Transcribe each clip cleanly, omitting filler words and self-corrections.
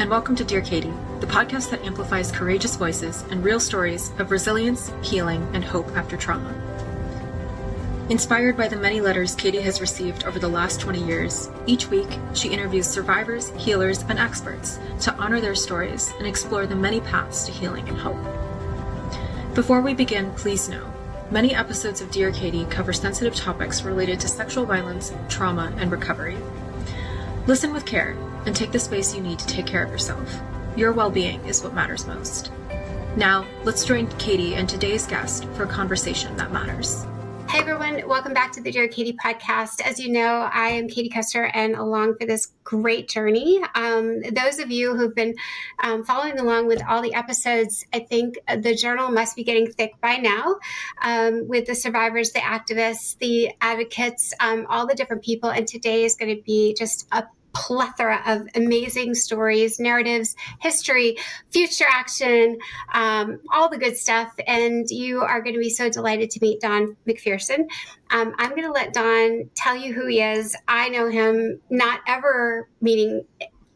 and welcome to Dear Katie, the podcast that amplifies courageous voices and real stories of resilience, healing, and hope after trauma. Inspired by the many letters Katie has received over the last 20 years, each week she interviews survivors, healers, and experts to honor their stories and explore the many paths to healing and hope. Before we begin, please know, many episodes of Dear Katie cover sensitive topics related to sexual violence, trauma, and recovery. Listen with care and take the space you need to take care of yourself. Your well-being is what matters most. Now, let's join Katie and today's guest for a conversation that matters. Hey everyone, welcome back to the Dear Katie podcast. As you know, I am Katie Koestner and along for this great journey. Those of you who've been following along with all the episodes, I think the journal must be getting thick by now with the survivors, the activists, the advocates, all the different people. And today is going to be just a plethora of amazing stories, narratives, history, future action, all the good stuff. And you are going to be so delighted to meet Don McPherson. I'm going to let Don tell you who he is. I know him not ever meeting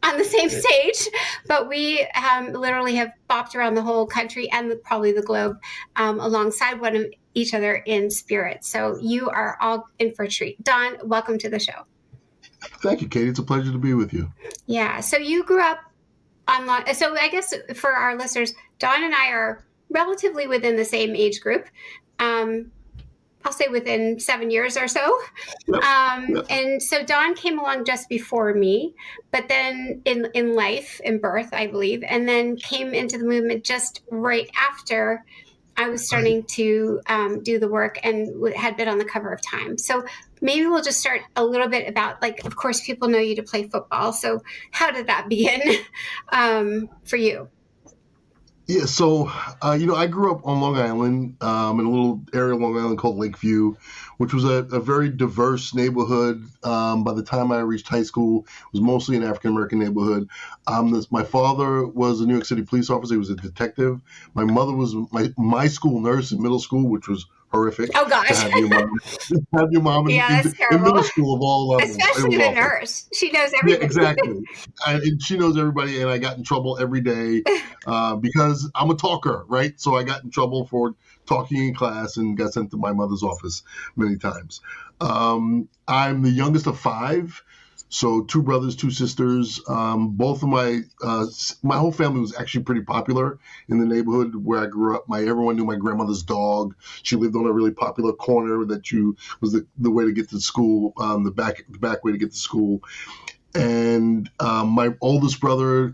on the same stage, but we literally have bopped around the whole country and probably the globe alongside one of each other in spirit. So you are all in for a treat. Don, welcome to the show. Thank you, Katie. It's a pleasure to be with you. Yeah. So you grew up online. So I guess for our listeners, Don and I are relatively within the same age group. I'll say within 7 years or so. Yep. And so Don came along just before me, but then in life, in birth, I believe, and then came into the movement just right after I was starting to do the work and had been on the cover of Time. So maybe we'll just start a little bit about, like, of course, people know you to play football. So how did that begin for you? Yeah, so, I grew up on Long Island, in a little area of Long Island called Lakeview, which was a very diverse neighborhood. By the time I reached high school, it was mostly an African-American neighborhood. My father was a New York City police officer. He was a detective. My mother was my school nurse in middle school, which was horrific. Oh, gosh. To have your mom in middle school of all levels. Especially the nurse. She knows everybody. Yeah, exactly. And she knows everybody, and I got in trouble every day because I'm a talker, right? So I got in trouble for talking in class and got sent to my mother's office many times. I'm the youngest of five. So 2 brothers, 2 sisters. Both of my whole family was actually pretty popular in the neighborhood where I grew up. Everyone knew my grandmother's dog. She lived on a really popular corner was the way to get to school, the back way to get to school. And my oldest brother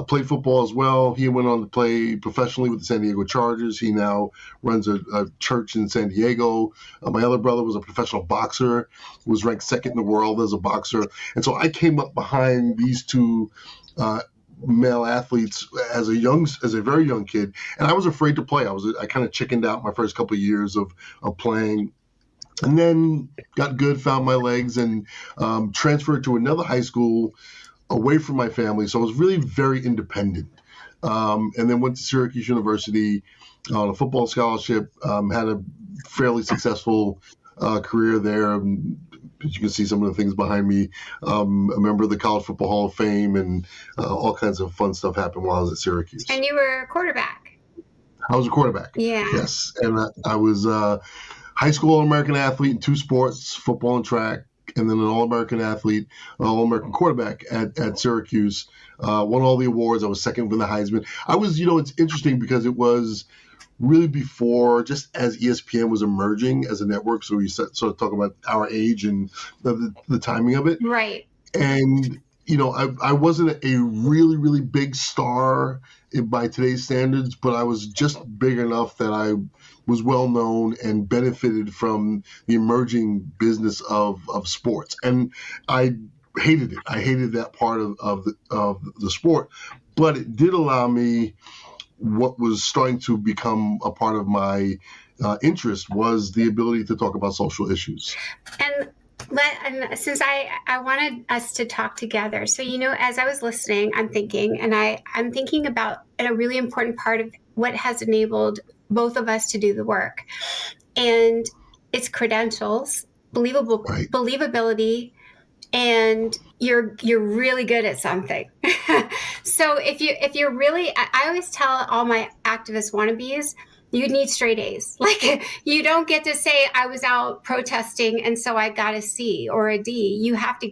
played football as well. He went on to play professionally with the San Diego Chargers. He now runs a church in San Diego. My other brother was a professional boxer, was ranked 2nd in the world as a boxer. And so I came up behind these 2 male athletes as a very young kid. And I was afraid to play. I kind of chickened out my first couple of years of playing. And then got good, found my legs, and transferred to another high school away from my family. So I was really very independent. And then went to Syracuse University on a football scholarship, had a fairly successful career there. As you can see some of the things behind me, a member of the College Football Hall of Fame, and all kinds of fun stuff happened while I was at Syracuse. And you were a quarterback. I was a quarterback. Yeah. Yes. And I was high school All-American athlete in 2 sports, football and track, and then an All-American athlete, All-American quarterback at Syracuse. Won all the awards. I was 2nd for the Heisman. I was, it's interesting because it was really before, just as ESPN was emerging as a network. So we sort of talk about our age and the timing of it. Right. And, I wasn't a really, really big star by today's standards, but I was just big enough that I was well known and benefited from the emerging business of sports. And I hated it. I hated that part of the sport, but it did allow me what was starting to become a part of my interest was the ability to talk about social issues. And since I wanted us to talk together, so, as I was listening, I'm thinking about a really important part of what has enabled both of us to do the work. And it's credentials, believability, and you're really good at something. So if you're really, I always tell all my activist wannabes, you need straight A's. Like, you don't get to say I was out protesting and so I got a C or a D. You have to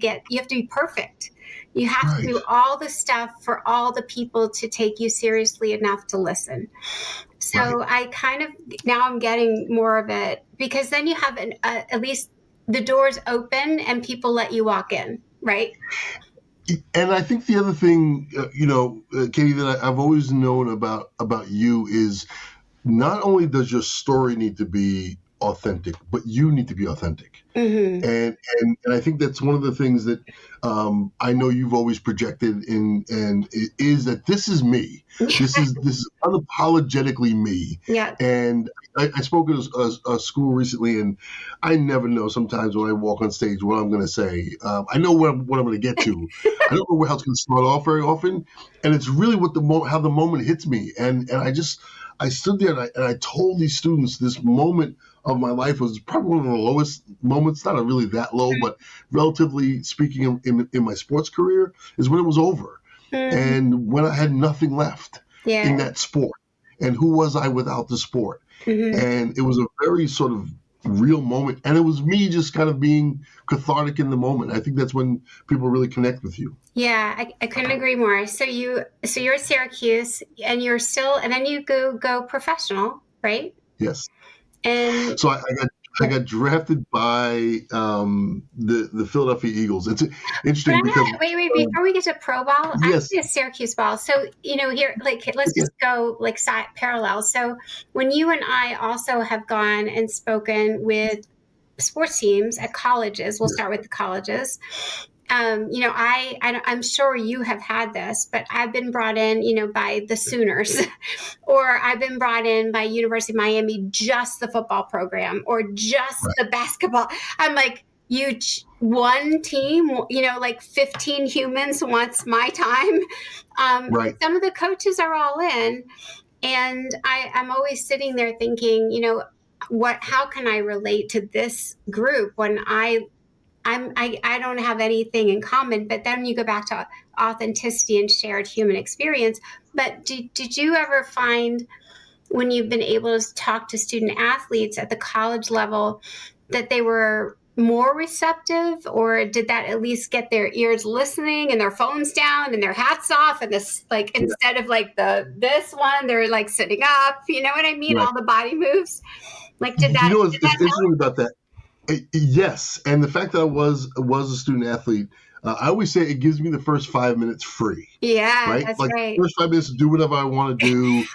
be perfect. You have to do all the stuff for all the people to take you seriously enough to listen. So I kind of, now I'm getting more of it, because then you have at least the doors open and people let you walk in, right? And I think the other thing, Katie, that I've always known about you is not only does your story need to be authentic, but you need to be authentic. Mm-hmm. And I think that's one of the things that I know you've always projected in, and it is that this is me. This is unapologetically me. Yeah. And I spoke at a school recently, and I never know sometimes when I walk on stage what I'm going to say. I know what I'm going to get to. I don't know how it's going to start off very often, and it's really how the moment hits me. And I stood there and I told these students this moment of my life was probably one of the lowest moments, not really that low, but relatively speaking in my sports career, is when it was over. And when I had nothing left in that sport. And who was I without the sport? And it was a very sort of real moment. And it was me just kind of being cathartic in the moment. I think that's when people really connect with you. Yeah, I couldn't agree more. So you're at Syracuse, and you're still, and then you go professional, right? Yes. And so I got drafted by the Philadelphia Eagles. It's interesting because wait, before we get to pro ball, yes, I'm a Syracuse ball. So here, let's just go side parallel. So when you and I also have gone and spoken with sports teams at colleges, we'll start with the colleges. I'm sure you have had this, but I've been brought in, by the Sooners, or I've been brought in by University of Miami, just the football program, or just the basketball. I'm like, one team, 15 humans wants my time. Some of the coaches are all in, and I'm always sitting there thinking, how can I relate to this group when I don't have anything in common. But then you go back to authenticity and shared human experience. But did you ever find, when you've been able to talk to student athletes at the college level, that they were more receptive, or did that at least get their ears listening and their phones down and their hats off, and this, instead of this one, they're sitting up, you know what I mean? All the body moves. Did that, it's interesting about that. Yes, and the fact that I was a student athlete, I always say it gives me the first 5 minutes free. Yeah, right? That's right. First 5 minutes to do whatever I want to do,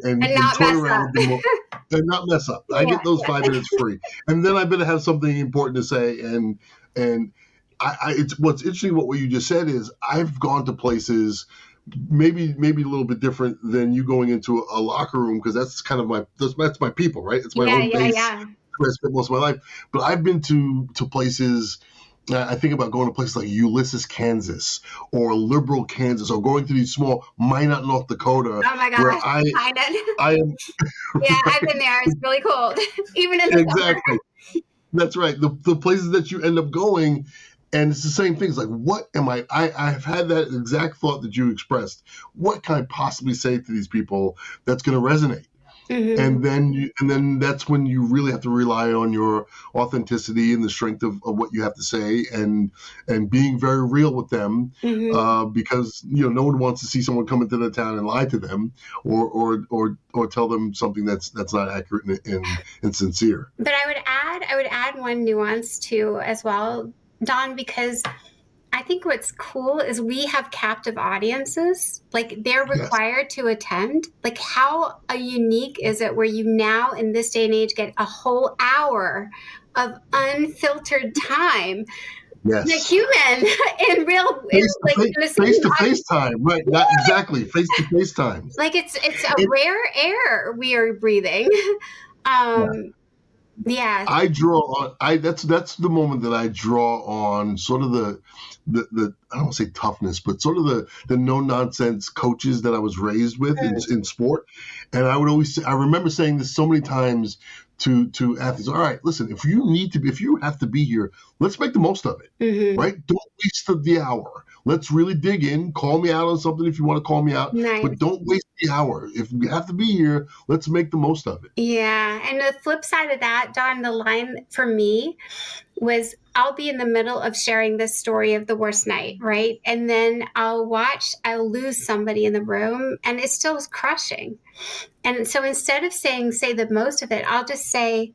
and not toy mess around up. And not mess up. I get those 5 minutes free, and then I better have something important to say. And it's what's interesting. What you just said is I've gone to places. Maybe a little bit different than you going into a locker room, because that's kind of that's my people, right? It's my home base. Where I spent most of my life. But I've been to places. I think about going to places like Ulysses, Kansas, or Liberal, Kansas, or going to these small Minot, North Dakota. Oh my gosh, where I am. Yeah, I've been there. It's really cold, even in the exactly. summer. That's right. The places that you end up going. And it's the same things. Like, what am I've had that exact thought that you expressed. What can I possibly say to these people that's going to resonate? And then that's when you really have to rely on your authenticity and the strength of what you have to say, and being very real with them, because no one wants to see someone come into the town and lie to them, or tell them something that's not accurate and sincere. But I would add one nuance too as well, Don, because I think what's cool is we have captive audiences. They're required to attend. How unique is it where you now in this day and age get a whole hour of unfiltered time? Yes. Human in real face to face time, right? Not exactly face to face time. It's a rare air we are breathing. Yeah. I draw on. That's the moment that I draw on sort of I don't want to say toughness, but sort of the no nonsense coaches that I was raised with in sport. And I would always say, I remember saying this so many times to athletes. All right, listen, if you have to be here, let's make the most of it, right? Don't waste the hour. Let's really dig in. Call me out on something if you want to call me out, but don't waste the hour. If you have to be here, let's make the most of it. Yeah. And the flip side of that, Don, the line for me was I'll be in the middle of sharing this story of the worst night, right? And then I'll lose somebody in the room and it still is crushing. And so instead of say the most of it, I'll just say,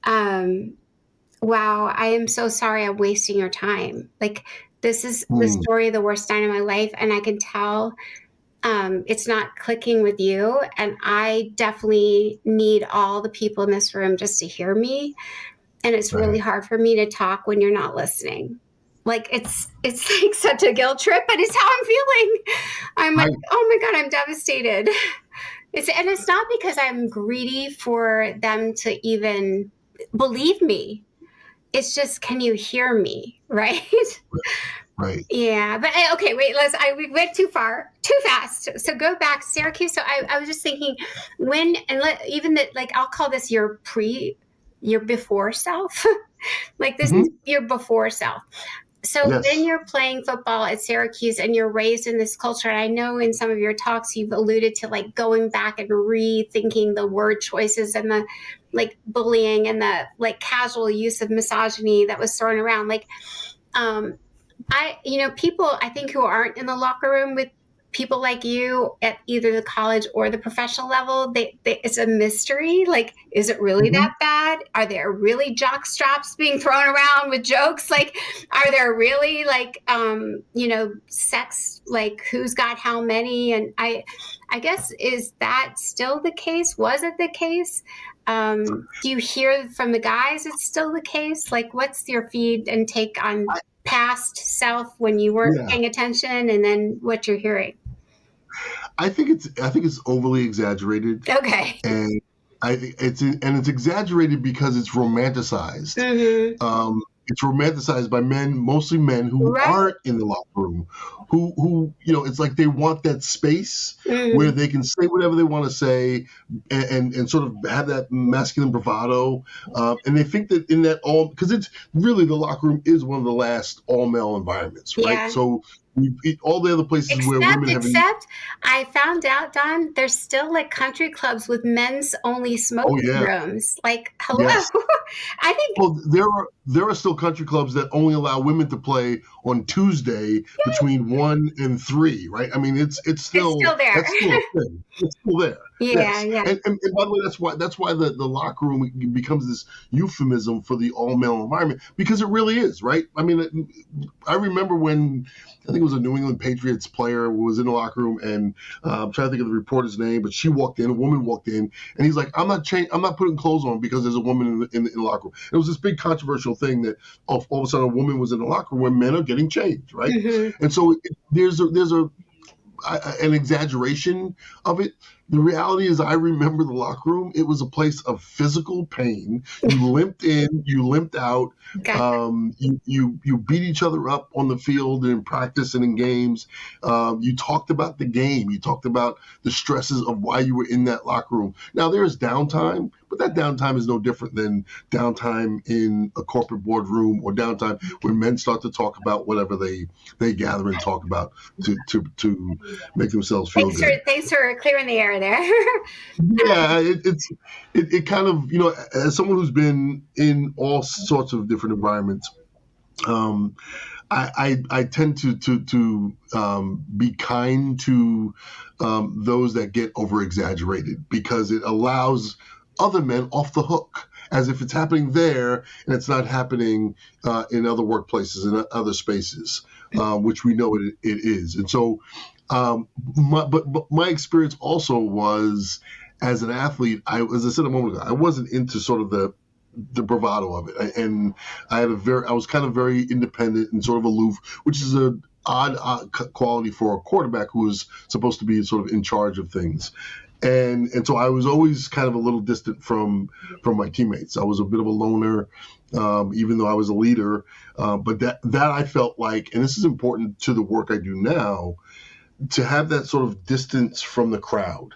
wow, I am so sorry I'm wasting your time. Like, this is the story of the worst night of my life. And I can tell it's not clicking with you. And I definitely need all the people in this room just to hear me. And it's really hard for me to talk when you're not listening. Like, it's like such a guilt trip, but it's how I'm feeling. I'm like, oh my God, I'm devastated. And it's not because I'm greedy for them to even believe me. It's just, can you hear me? Right? Right. Yeah. But okay, wait, we went too fast. So go back, Syracuse. So I was just thinking I'll call this your before self. Like, this is your before self. So then you're playing football at Syracuse and you're raised in this culture. And I know in some of your talks, you've alluded to like going back and rethinking the word choices and the like bullying and the like casual use of misogyny that was thrown around. Like, people I think who aren't in the locker room with people like you at either the college or the professional level, it's a mystery. Like, is it really that bad? Are there really jock straps being thrown around with jokes? Like, are there really like, sex, like who's got how many? And I guess, is that still the case? Was it the case? Do you hear from the guys it's still the case? Like, what's your feed and take on past self when you weren't paying attention, and then what you're hearing? I think it's overly exaggerated. Okay. And I think it's exaggerated because it's romanticized. It's romanticized by men, mostly men who aren't in the locker room, who it's like they want that space where they can say whatever they want to say and sort of have that masculine bravado. And they think that in that because it's really, the locker room is one of the last all male environments, right? Yeah. So all the other places where women have... Except I found out, Don, there's still like country clubs with men's only smoking rooms. Like, hello. Yes. I think... Well, there are still country clubs that only allow women to play on Tuesday between 1 and 3, right? I mean, it's still there. That's still a thing. It's still there. Yeah. And by the way, that's why the locker room becomes this euphemism for the all male environment, because it really is, right? I mean, I remember when I think it was a New England Patriots player who was in the locker room, and I'm trying to think of the reporter's name, but a woman walked in, and he's like, I'm not putting clothes on because there's a woman in the locker room. It was this big controversial thing that all of a sudden a woman was in the locker room when men are getting changed, right? And so there's an exaggeration of it. The reality is, I remember the locker room. It was a place of physical pain. You limped in, you limped out. You beat each other up on the field and in practice and in games. You talked about the game. You talked about the stresses of why you were in that locker room. Now, there is downtime, but that downtime is no different than downtime in a corporate boardroom, or downtime when men start to talk about whatever they gather and talk about to make themselves feel good. Thanks for clearing the air there. Yeah, it kind of, as someone who's been in all sorts of different environments, I tend to be kind to those that get over exaggerated, because it allows other men off the hook, as if it's happening there and it's not happening in other workplaces and other spaces, which we know it is. And so, but my experience also was, as an athlete, as I said a moment ago, I wasn't into sort of the bravado of it, and I was kind of very independent and sort of aloof, which is a odd quality for a quarterback who is supposed to be sort of in charge of things. And so I was always kind of a little distant from my teammates. I was a bit of a loner, even though I was a leader. But that I felt like, and this is important to the work I do now, to have that sort of distance from the crowd,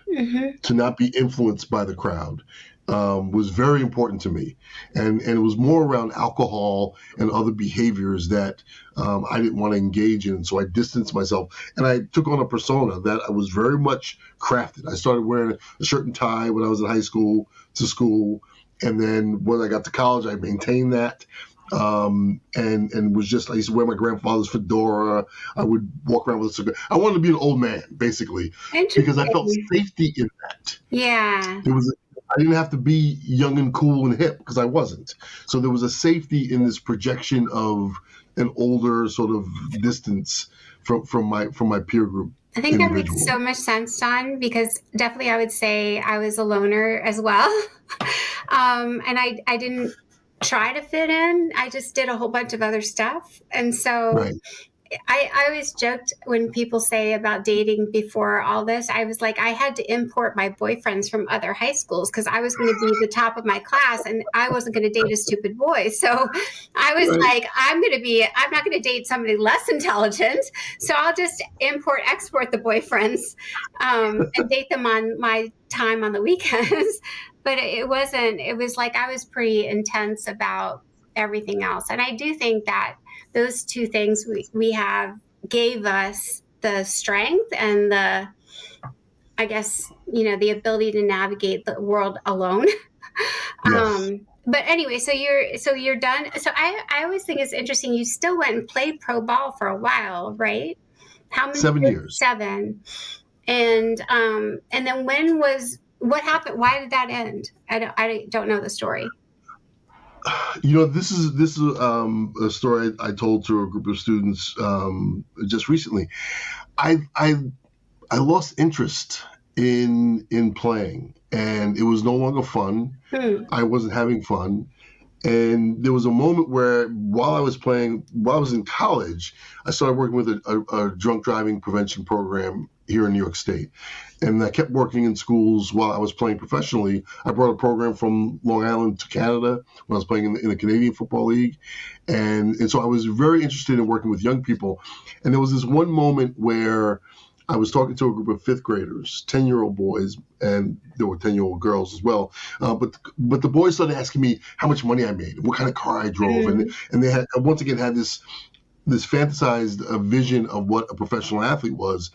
to not be influenced by the crowd, was very important to me. And it was more around alcohol and other behaviors that I didn't want to engage in. So I distanced myself, and I took on a persona that I was very much crafted. I started wearing a shirt and tie when I was in high school to school. And then when I got to college, I maintained that. And was just, I used to wear my grandfather's fedora. I would walk around with a cigar. I wanted to be an old man, basically, because I felt safety in that. Yeah. I didn't have to be young and cool and hip, because I wasn't. So there was a safety in this projection of an older sort of distance from my peer group. I think that makes so much sense, Don, because definitely I would say I was a loner as well. And I didn't try to fit in. I just did a whole bunch of other stuff. And so Right. I always joked when people say about dating before all this, I was like, I had to import my boyfriends from other high schools because I was going to be the top of my class and I wasn't going to date a stupid boy. So I was like, I'm not going to date somebody less intelligent. So I'll just export the boyfriends and date them on my time on the weekends. But it was like I was pretty intense about everything else. And I do think that those two things we have gave us the strength and the, I guess, the ability to navigate the world alone. Yes. But anyway, so you're done. So I always think it's interesting. You still went and played pro ball for a while, right? How many? 7 years. 7. And then what happened? Why did that end? I don't know the story. This is a story I told to a group of students just recently. I lost interest in playing, and it was no longer fun. I wasn't having fun. And there was a moment where while I was in college, I started working with a drunk driving prevention program here in New York State. And I kept working in schools while I was playing professionally. I brought a program from Long Island to Canada when I was playing in the Canadian Football League. And so I was very interested in working with young people. And there was this one moment where I was talking to a group of 5th graders, 10-year-old boys, and there were 10-year-old girls as well. But the boys started asking me how much money I made, what kind of car I drove. And they had, once again, had this fantasized vision of what a professional athlete was.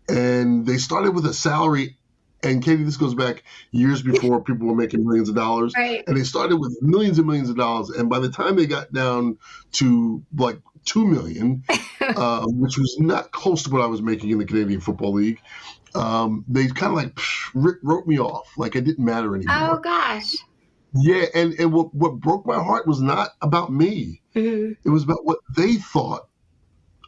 And they started with a salary. And Katie, this goes back years before people were making millions of dollars. Right. And they started with millions and millions of dollars. And by the time they got down to like $2 million, which was not close to what I was making in the Canadian Football League, they kind of wrote me off, like it didn't matter anymore. Oh gosh. Yeah, and what broke my heart was not about me. It was about what they thought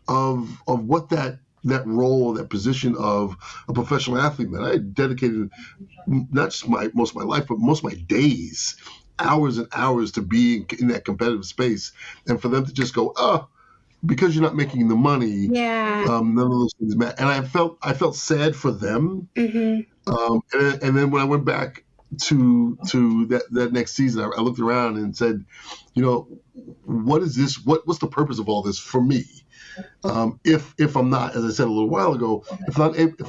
of what that role, that position of a professional athlete meant. I had dedicated not just most of my life, but most of my days, hours and hours to being in that competitive space, and for them to just go, because you're not making the money, none of those things matter. And I felt sad for them. And then when I went back to that next season, I looked around and said, what is this? What's the purpose of all this for me? If I'm not, as I said a little while ago, if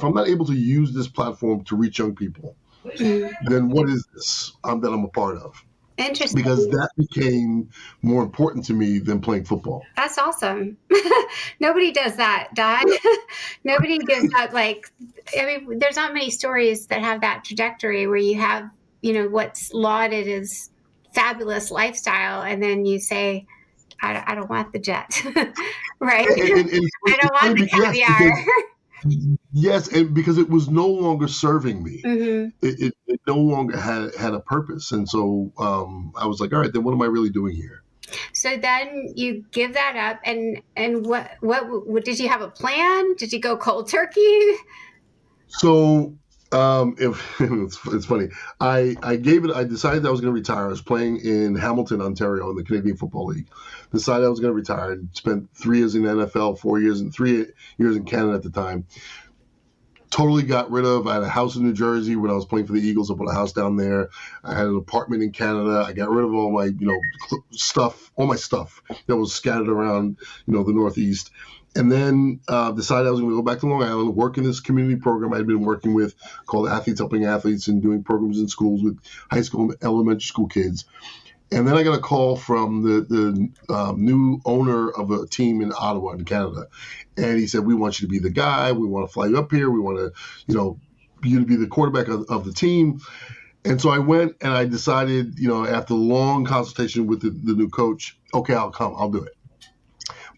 I'm not able to use this platform to reach young people, then what is this that I'm a part of? Interesting. Because that became more important to me than playing football. That's awesome. Nobody does that, Don. Nobody does that. There's not many stories that have that trajectory where you have, what's lauded as fabulous lifestyle, and then you say, I don't want the jet, right? And I don't want the caviar. Yes, and because it was no longer serving me. It no longer had a purpose. And so I was like, all right, then what am I really doing here? So then you give that up, and what did you have a plan? Did you go cold turkey? So it's funny. I decided I was going to retire. I was playing in Hamilton, Ontario in the Canadian Football League. Decided I was going to retire. I spent 3 years in the NFL, 3 years in Canada at the time. totally got rid of. I had a house in New Jersey when I was playing for the Eagles. I bought a house down there. I had an apartment in Canada. I got rid of all my, stuff, all my stuff that was scattered around, the Northeast. And then decided I was going to go back to Long Island, work in this community program I'd been working with called Athletes Helping Athletes, and doing programs in schools with high school and elementary school kids. And then I got a call from the new owner of a team in Ottawa in Canada. And he said, we want you to be the guy. We want to fly you up here. We want to, you to be the quarterback of the team. And so I went, and I decided, after a long consultation with the new coach, okay, I'll come. I'll do it.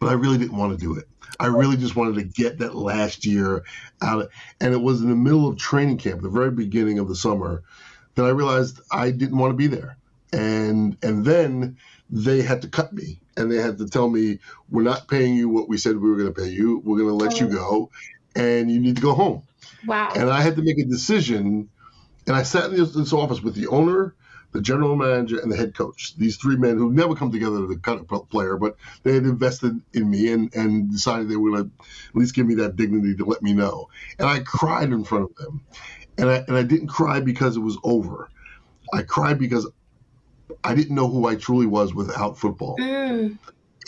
But I really didn't want to do it. I really just wanted to get that last year out. And it was in the middle of training camp, the very beginning of the summer, that I realized I didn't want to be there. And then they had to cut me, and they had to tell me, we're not paying you what we said we were going to pay you. We're going to let you go, and you need to go home. Wow. And I had to make a decision, and I sat in this office with the owner, the general manager, and the head coach. These three men who never come together to cut a player, but they had invested in me and decided they were going to at least give me that dignity to let me know. And I cried in front of them. And I didn't cry because it was over. I cried because I didn't know who I truly was without football. And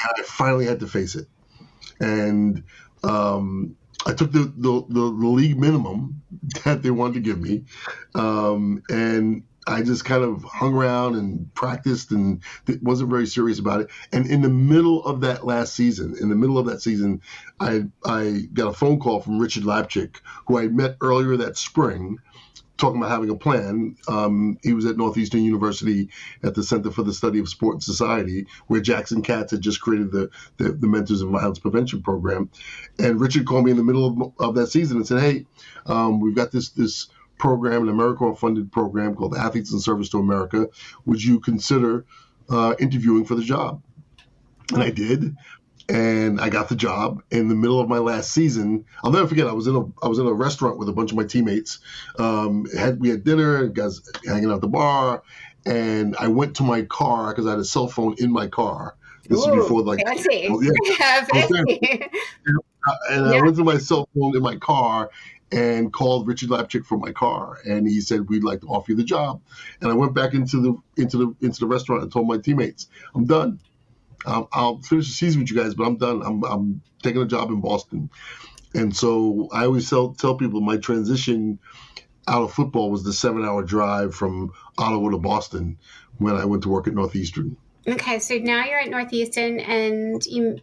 I finally had to face it. And I took the league minimum that they wanted to give me. And I just kind of hung around and practiced and wasn't very serious about it. And in the middle of that season, I got a phone call from Richard Lapchick, who I met earlier that spring, talking about having a plan. He was at Northeastern University at the Center for the Study of Sport and Society, where Jackson Katz had just created the Mentors in Violence Prevention program. And Richard called me in the middle of that season and said, hey, we've got this program, an AmeriCorps-funded program called Athletes in Service to America. Would you consider interviewing for the job? And I did. And I got the job in the middle of my last season. I'll never forget. I was in a restaurant with a bunch of my teammates. We had dinner, guys hanging out at the bar, and I went to my car because I had a cell phone in my car. This is before fancy. I went to my cell phone in my car and called Richard Lapchick from my car, and he said, we'd like to offer you the job. And I went back into the restaurant and told my teammates, I'm done. I'll finish the season with you guys, but I'm done. I'm taking a job in Boston. And so I always tell people my transition out of football was the 7-hour drive from Ottawa to Boston when I went to work at Northeastern. Okay, so now you're at Northeastern and you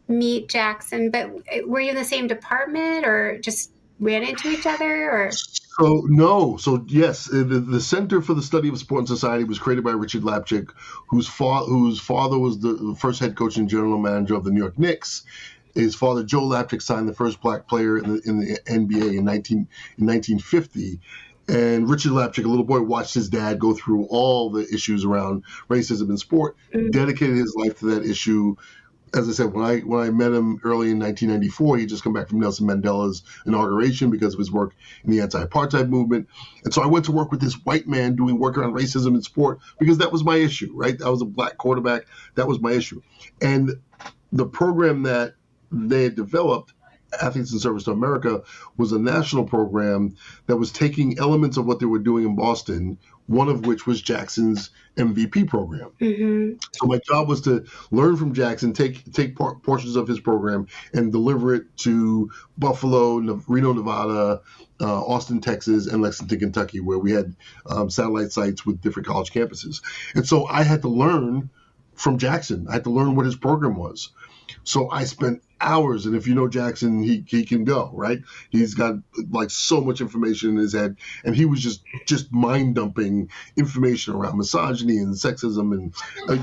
meet Jackson, but were you in the same department or just ran into each other? Or So yes, the Center for the Study of Sport and Society was created by Richard Lapchick, whose father was the first head coach and general manager of the New York Knicks. His father, Joe Lapchick, signed the first black player in the NBA in 1950. And Richard Lapchick, a little boy, watched his dad go through all the issues around racism in sport, dedicated his life to that issue. As I said, when I met him early in 1994, he'd just come back from Nelson Mandela's inauguration because of his work in the anti-apartheid movement. And so I went to work with this white man doing work around racism in sport because that was my issue, right? I was a black quarterback. That was my issue. And the program that they had developed, Athletes in Service to America, was a national program that was taking elements of what they were doing in Boston, one of which was Jackson's MVP program. So my job was to learn from Jackson, take portions of his program and deliver it to Buffalo, Reno, Nevada, Austin, Texas, and Lexington, Kentucky, where we had satellite sites with different college campuses. And so I had to learn from Jackson. I had to learn what his program was. So I spent hours, and if you know Jackson, he can go, right? He's got like so much information in his head, and he was just mind dumping information around misogyny and sexism and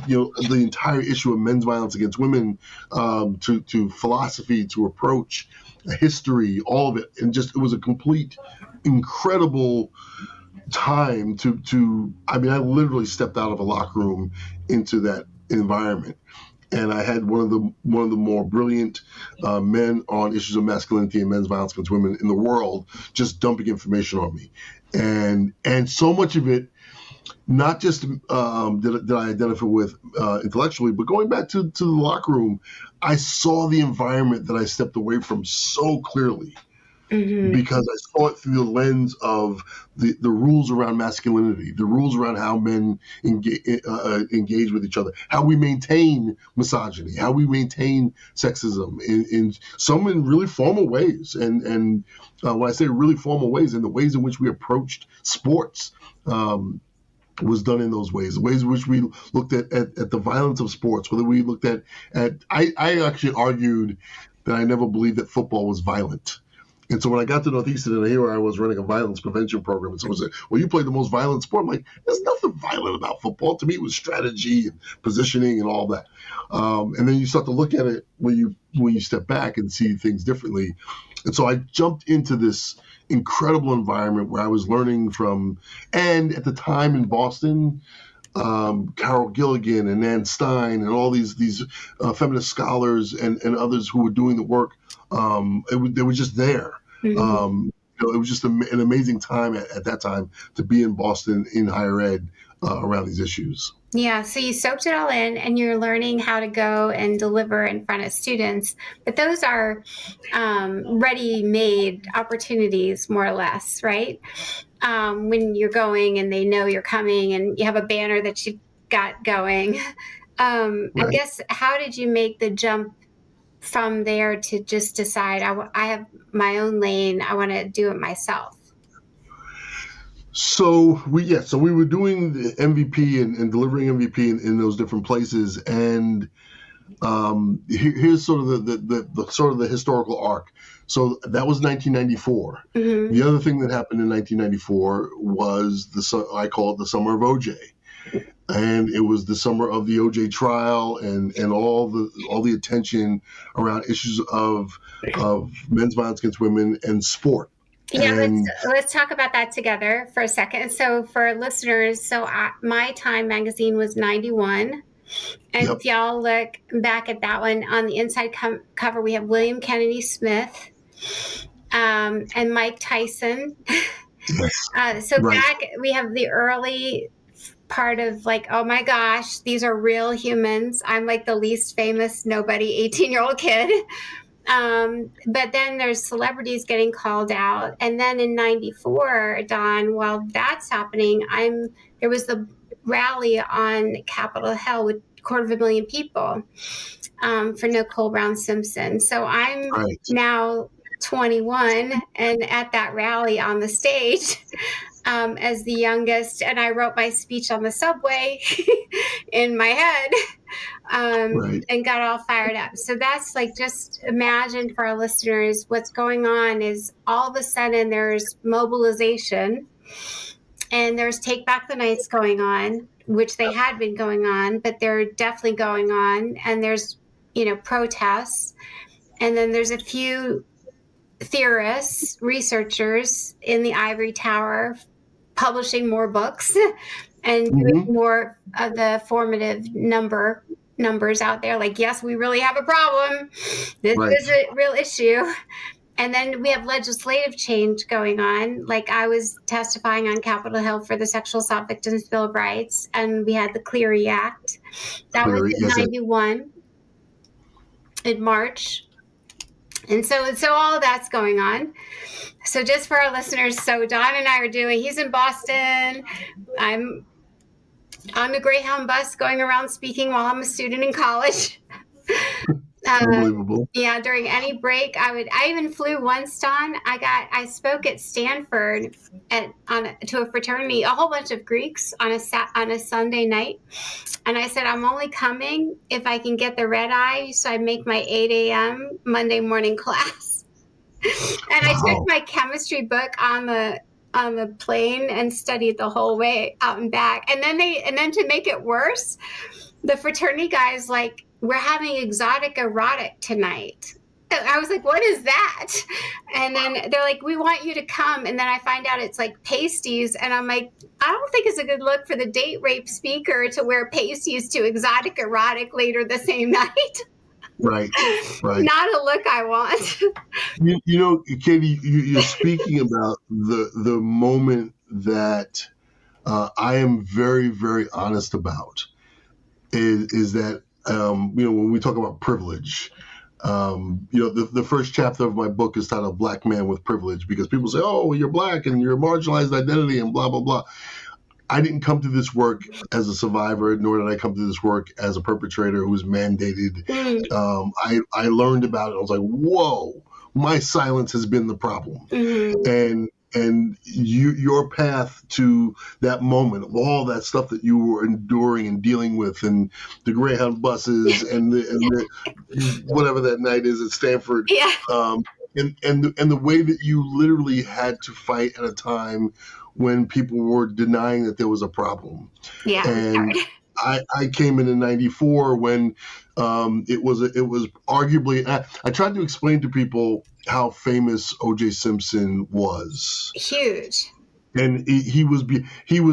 the entire issue of men's violence against women, to philosophy, to approach, history, all of it, and just it was a complete, incredible time I literally stepped out of a locker room into that environment. And I had one of the more brilliant men on issues of masculinity and men's violence against women in the world just dumping information on me, and so much of it, not just did I identify with intellectually, but going back to the locker room, I saw the environment that I stepped away from so clearly. because I saw it through the lens of the rules around masculinity, the rules around how men engage with each other, how we maintain misogyny, how we maintain sexism in some in really formal ways. And when I say really formal ways, in the ways in which we approached sports, was done in those ways, the ways in which we looked at the violence of sports, whether we looked at I actually argued that I never believed that football was violent. And so when I got to Northeastern and here I was running a violence prevention program, and someone said, well, you played the most violent sport. I'm like, there's nothing violent about football. To me, it was strategy and positioning and all that. And then you start to look at it when you step back and see things differently. And so I jumped into this incredible environment where I was learning from, and at the time in Boston, Carol Gilligan and Nan Stein and all these feminist scholars and others who were doing the work. They were just there. It was just an amazing time at that time to be in Boston in higher ed around these issues. Yeah, so you soaked it all in and you're learning how to go and deliver in front of students. But those are ready-made opportunities, more or less, right? When you're going and they know you're coming and you have a banner that you've got going. Right. I guess, how did you make the jump from there to just decide, I have my own lane, I want to do it myself? So we were doing the MVP and delivering MVP in those different places, and here's sort of the historical arc. So that was 1994. The other thing that happened in 1994 was I call it the summer of OJ, and it was the summer of the OJ trial and all the attention around issues of men's violence against women and sport. Yeah, let's talk about that together for a second. So for listeners, my Time magazine was 91. And if y'all look back at that one, on the inside cover, we have William Kennedy Smith and Mike Tyson. Yes. Back, we have the early part of like, oh my gosh, these are real humans. I'm like the least famous nobody 18-year-old kid. But then there's celebrities getting called out. And then in 94, Dawn, while that's happening, there was the rally on Capitol Hill with 250,000 people for Nicole Brown Simpson. So I'm now 21 and at that rally on the stage as the youngest, and I wrote my speech on the subway in my head and got all fired up. So that's like, just imagine for our listeners, what's going on is all of a sudden there's mobilization and there's Take Back the Nights going on, which they had been going on, but they're definitely going on. And there's, protests. And then there's a few theorists, researchers in the ivory tower publishing more books and doing more of the formative numbers out there. Like, yes, we really have a problem. This is a real issue. And then we have legislative change going on. Like, I was testifying on Capitol Hill for the Sexual Assault Victims Bill of Rights, and we had the Clery Act. That was in 91 in March. And so all of that's going on. So just for our listeners, so Don and I he's in Boston. I'm on the Greyhound bus going around speaking while I'm a student in college. Unbelievable. Yeah, during any break, I even flew once, Don. I spoke at Stanford to a fraternity, a whole bunch of Greeks on a Sunday night. And I said, I'm only coming if I can get the red eye, so I make my 8 a.m. Monday morning class. And I took my chemistry book on the plane and studied the whole way out and back. And then to make it worse, the fraternity guys like, we're having exotic erotic tonight. I was like, what is that? And then they're like, we want you to come. And then I find out it's like pasties. And I'm like, I don't think it's a good look for the date rape speaker to wear pasties to exotic erotic later the same night. Right. Not a look I want. Katie, you're speaking about the moment that I am very, very honest about is that, when we talk about privilege, The first chapter of my book is titled Black Man with Privilege, because people say, oh, you're Black and you're a marginalized identity and blah, blah, blah. I didn't come to this work as a survivor, nor did I come to this work as a perpetrator who was mandated. I learned about it. I was like, whoa, my silence has been the problem. And your path to that moment of all that stuff that you were enduring and dealing with, and the Greyhound buses and the whatever that night is at Stanford, and the way that you literally had to fight at a time when people were denying that there was a problem. And I came in '94 when it was arguably. I tried to explain to people how famous O.J. Simpson was. Huge. And he was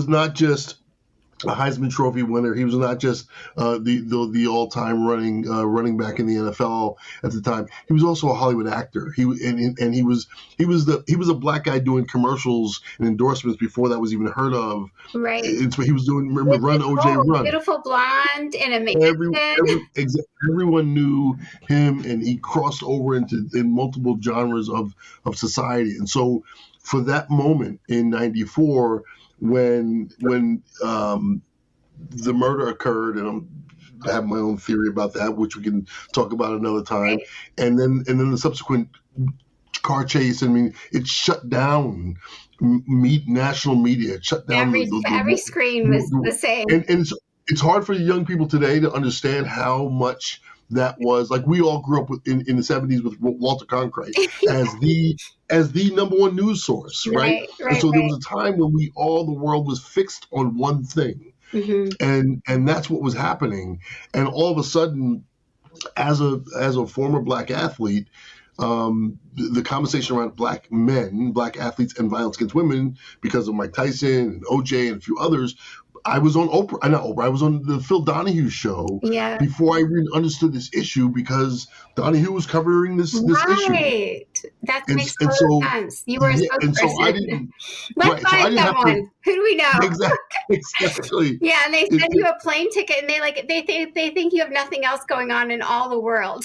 not just a Heisman Trophy winner. He was not just the all-time running back in the NFL at the time. He was also a Hollywood actor. He was a Black guy doing commercials and endorsements before that was even heard of. Right. It's what he was doing. Remember, Run OJ Run. Beautiful blonde in a mansion. Everyone knew him, and he crossed over in multiple genres of society. And so, for that moment in '94. When the murder occurred, and I have my own theory about that, which we can talk about another time, and then the subsequent car chase. I mean, it shut down national media. It shut down every screen was the same. And it's hard for young people today to understand how much that was. Like, we all grew up in the 70s with Walter Cronkite as the number one news source, right? And so there was a time when the world was fixed on one thing, and that's what was happening. And all of a sudden, as a former Black athlete, the conversation around Black men, Black athletes, and violence against women, because of Mike Tyson and OJ and a few others. I was on I was on the Phil Donahue show before I even understood this issue, because Donahue was covering this issue. That makes total sense. You were a spokesperson. So I didn't. Let's find someone. Who do we know? Exactly. Yeah, and they send you a plane ticket, and they think you have nothing else going on in all the world.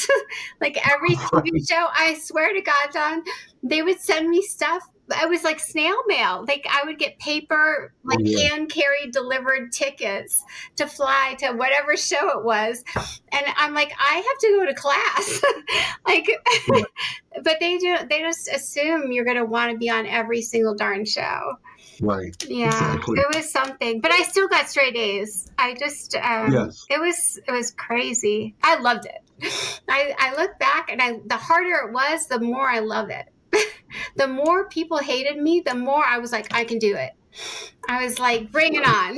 Like every TV show, I swear to God, Don, they would send me stuff. It was like snail mail. Like, I would get paper, hand carried delivered tickets to fly to whatever show it was. And I'm like, I have to go to class. But they just assume you're going to want to be on every single darn show. Right. Yeah. Exactly. It was something, but I still got straight A's. I just, it was crazy. I loved it. I look back, and the harder it was, the more I love it. The more people hated me, the more I was like, I can do it. I was like, bring it on.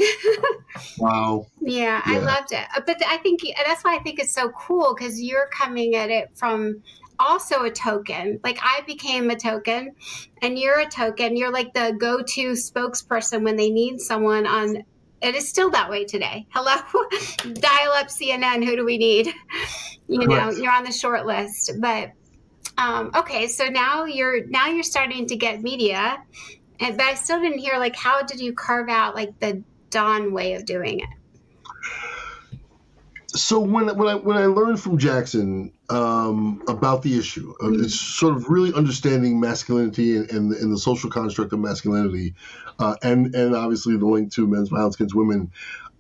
Wow. Yeah, I loved it. But I think that's why I think it's so cool, because you're coming at it from also a token. Like, I became a token, and you're a token. You're like the go-to spokesperson when they need someone on. It is still that way today. Hello, dial up CNN. Who do we need? You're on the short list, but. Okay, so now you're starting to get media, but I still didn't hear, like, how did you carve out, like, the Don way of doing it? So when I learned from Jackson about the issue, it's sort of really understanding masculinity and the social construct of masculinity, and obviously the link to men's violence against women,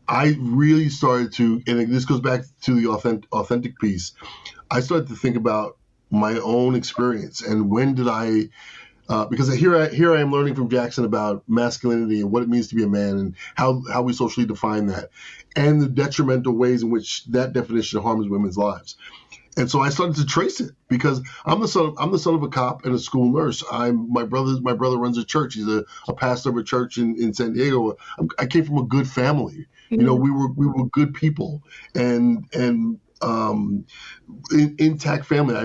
I really started to, and this goes back to the authentic piece. I started to think about my own experience, and when did I because here I am learning from Jackson about masculinity and what it means to be a man, and how we socially define that, and the detrimental ways in which that definition harms women's lives. And so I started to trace it, because I'm the son of a cop and a school nurse. My brother runs a church. He's a pastor of a church in San Diego. I came from a good family. We were good people, and intact family.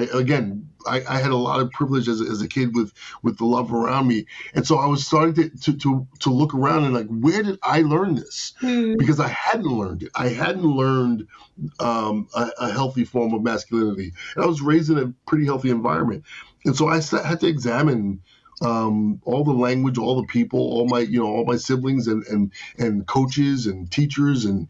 I had a lot of privilege as a kid with the love around me, and so I was starting to look around and, like, where did I learn this? Because I hadn't learned it. I hadn't learned a healthy form of masculinity, and I was raised in a pretty healthy environment, and so I had to examine all the language, all the people, all my siblings and coaches and teachers and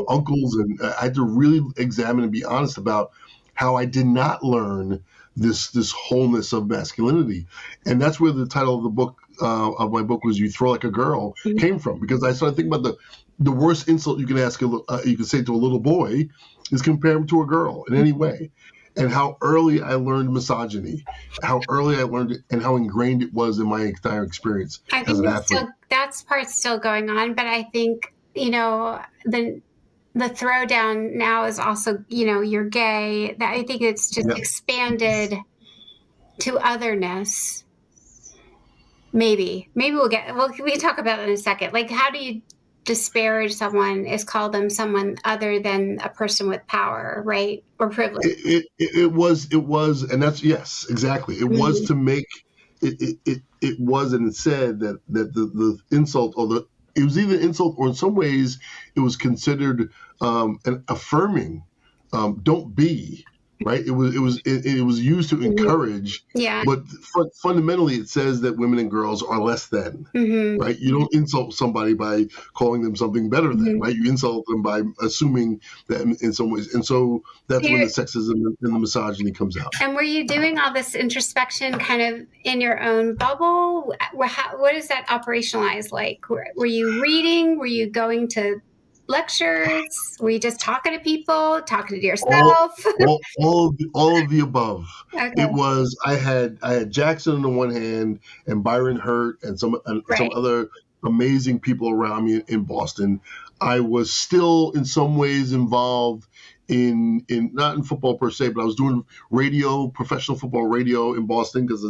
uncles, and I had to really examine and be honest about how I did not learn this wholeness of masculinity. And that's where the title of the book, of my book, was "You Throw Like a Girl," came from, because I started thinking about the worst insult you can you can say to a little boy is compare him to a girl in any way. And how early I learned misogyny, how early I learned it, and how ingrained it was in my entire experience as an athlete. That's part's still going on, but I think, the throwdown now is also, you're gay. That I think it's just expanded to otherness. Maybe we can talk about it in a second. Like, how do you disparage someone is call them someone other than a person with power, right? Or privilege. It was, and that's, yes, exactly. It was to make it was, and it said that the insult, it was either insult, or in some ways it was considered an affirming. Don't be. Right. It was used to encourage. Yeah. But fundamentally, it says that women and girls are less than. Right. You don't insult somebody by calling them something better than. Right. You insult them by assuming that in some ways. And so that's when the sexism and the misogyny comes out. And were you doing all this introspection kind of in your own bubble? What is that operationalized like? Were you reading? Were you going to lectures? Were you just talking to people, talking to yourself? All of the above. Okay. It was, I had Jackson on the one hand, and Byron Hurt, and some other amazing people around me in Boston. I was still in some ways involved in not in football per se, but I was doing professional football radio in Boston, because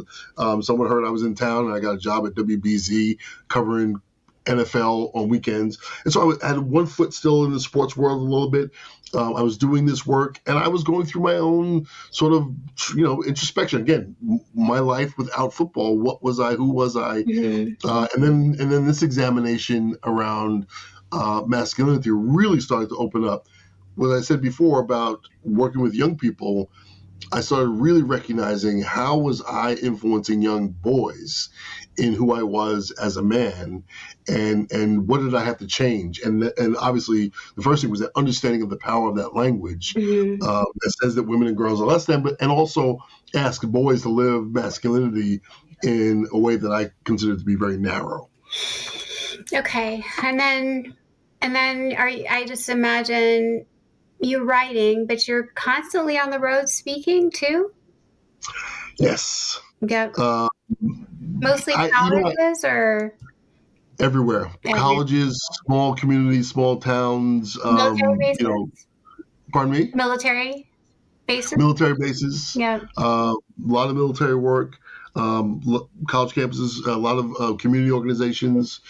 someone heard I was in town, and I got a job at WBZ covering NFL on weekends. And so I had one foot still in the sports world a little bit. I was doing this work, and I was going through my own sort of, introspection. Again, my life without football. What was I? Who was I? And then this examination around masculinity really started to open up. What I said before about working with young people, I started really recognizing how was I influencing young boys in who I was as a man, and what did I have to change? And obviously the first thing was that understanding of the power of that language that says that women and girls are less than, and also ask boys to live masculinity in a way that I consider to be very narrow. Okay, and then I just imagine you writing, but you're constantly on the road speaking too? Yes. Yep. Mostly colleges or? Everywhere. Colleges, small communities, small towns. Military bases? Pardon me? Military bases? Military bases. Yeah. A lot of military work, college campuses, a lot of community organizations.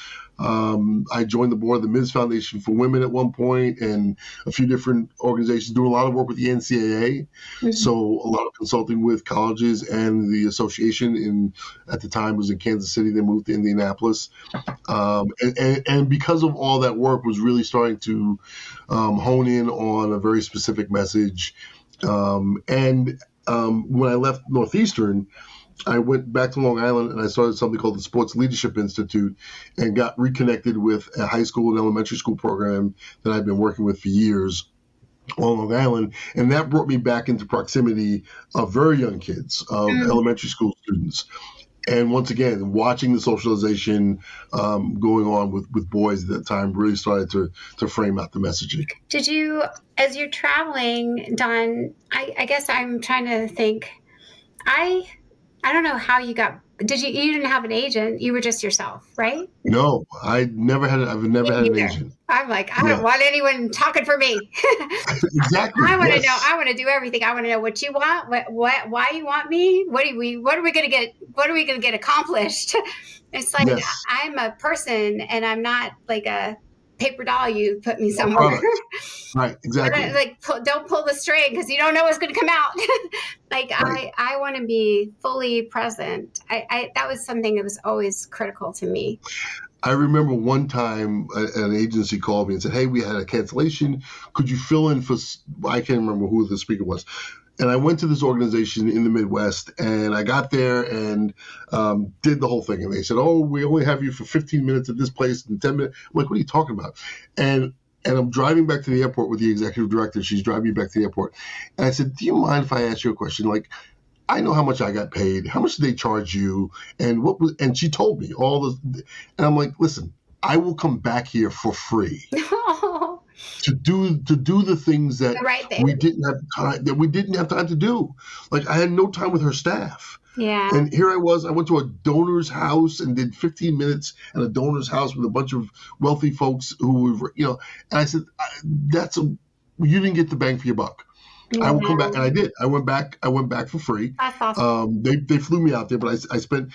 I joined the board of the Ms. Foundation for Women at one point, and a few different organizations, doing a lot of work with the NCAA. So a lot of consulting with colleges and the association at the time was in Kansas City. They moved to Indianapolis. And because of all that work was really starting to hone in on a very specific message. When I left Northeastern, I went back to Long Island, and I started something called the Sports Leadership Institute, and got reconnected with a high school and elementary school program that I've been working with for years on Long Island. And that brought me back into proximity of very young kids, of elementary school students. And once again, watching the socialization going on with boys at that time really started to frame out the messaging. Did you, as you're traveling, Don, I guess I'm trying to think, I don't know how you you didn't have an agent, you were just yourself, right? No, I've never had an agent. I'm like, I don't want anyone talking for me. Exactly. I want to know, I want to do everything. I want to know what you want, why you want me, what are we going to get accomplished? It's like, I'm a person, and I'm not like a paper doll you put me somewhere. Right, exactly. Like, don't pull the string, because you don't know what's going to come out. Like, right. I want to be fully present. That was something that was always critical to me. I remember one time an agency called me and said, "Hey, we had a cancellation. Could you fill in for?" I can't remember who the speaker was. And I went to this organization in the Midwest, and I got there and did the whole thing. And they said, "Oh, we only have you for 15 minutes at this place and 10 minutes." I'm like, "What are you talking about?" And And I'm driving back to the airport with the executive director. She's driving me back to the airport. And I said, do you mind if I ask you a question? Like, I know how much I got paid. How much did they charge you? And and she told me all the, and I'm like, listen, I will come back here for free to do the things that we didn't have time to do. Like, I had no time with her staff. Yeah. And here I was. I went to a donor's house and did 15 minutes at a donor's house with a bunch of wealthy folks who were, and I said, you didn't get the bang for your buck. Yeah. I will come back, and I did. I went back for free. That's awesome. They flew me out there, but I spent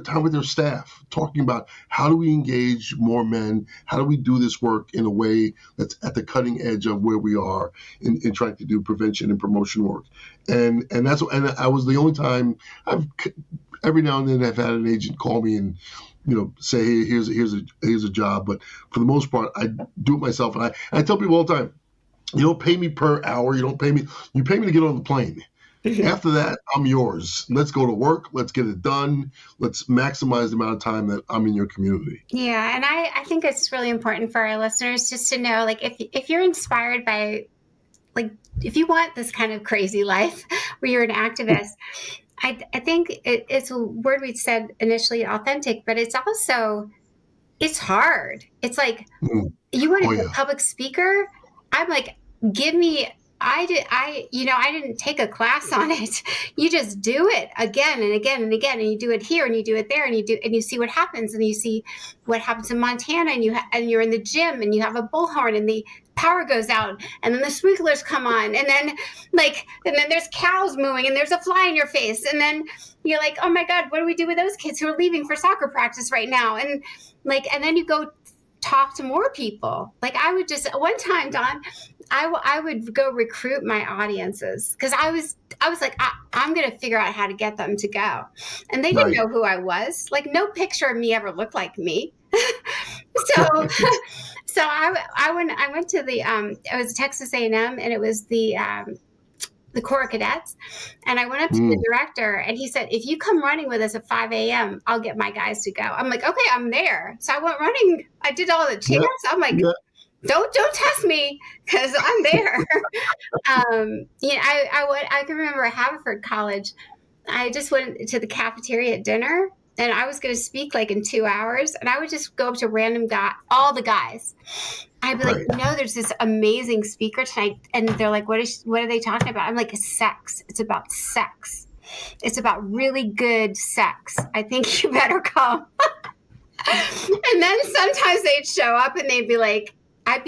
time with their staff talking about how do we engage more men, how do we do this work in a way that's at the cutting edge of where we are in trying to do prevention and promotion work, and I was the only time every now and then I've had an agent call me and say, hey, here's a job, but for the most part I do it myself, and I tell people all the time. You don't pay me per hour. You pay me to get on the plane. After that, I'm yours. Let's go to work. Let's get it done. Let's maximize the amount of time that I'm in your community. Yeah. And I think it's really important for our listeners just to know, like, if you're inspired by, like, if you want this kind of crazy life where you're an activist, I think it's a word we said initially, authentic, but it's also, it's hard. It's like, you want to be a public speaker? I'm like, I didn't take a class on it. You just do it again and again and again, and you do it here and you do it there, and you see what happens, and you see what happens in Montana, and you're in the gym and you have a bullhorn and the power goes out and then the sprinklers come on, and then there's cows mooing and there's a fly in your face, and then you're like, oh my God, what do we do with those kids who are leaving for soccer practice right now? And then you go talk to more people. Like, I would just, one time, Don, I would go recruit my audiences because I was like, I'm going to figure out how to get them to go. And they didn't know who I was. Like, no picture of me ever looked like me. So I went to the, it was Texas A&M, and it was the Corps of Cadets. And I went up to the director, and he said, if you come running with us at 5 a.m., I'll get my guys to go. I'm like, okay, I'm there. So I went running. I did all the chants. I'm like, don't test me because I'm there. I can remember at Haverford College, I just went to the cafeteria at dinner, and I was going to speak like in 2 hours, and I would just go up to all the guys. I'd be like, there's this amazing speaker tonight. And they're like, what are they talking about? I'm like, it's sex. It's about sex. It's about really good sex. I think you better come. And then sometimes they'd show up and they'd be like, I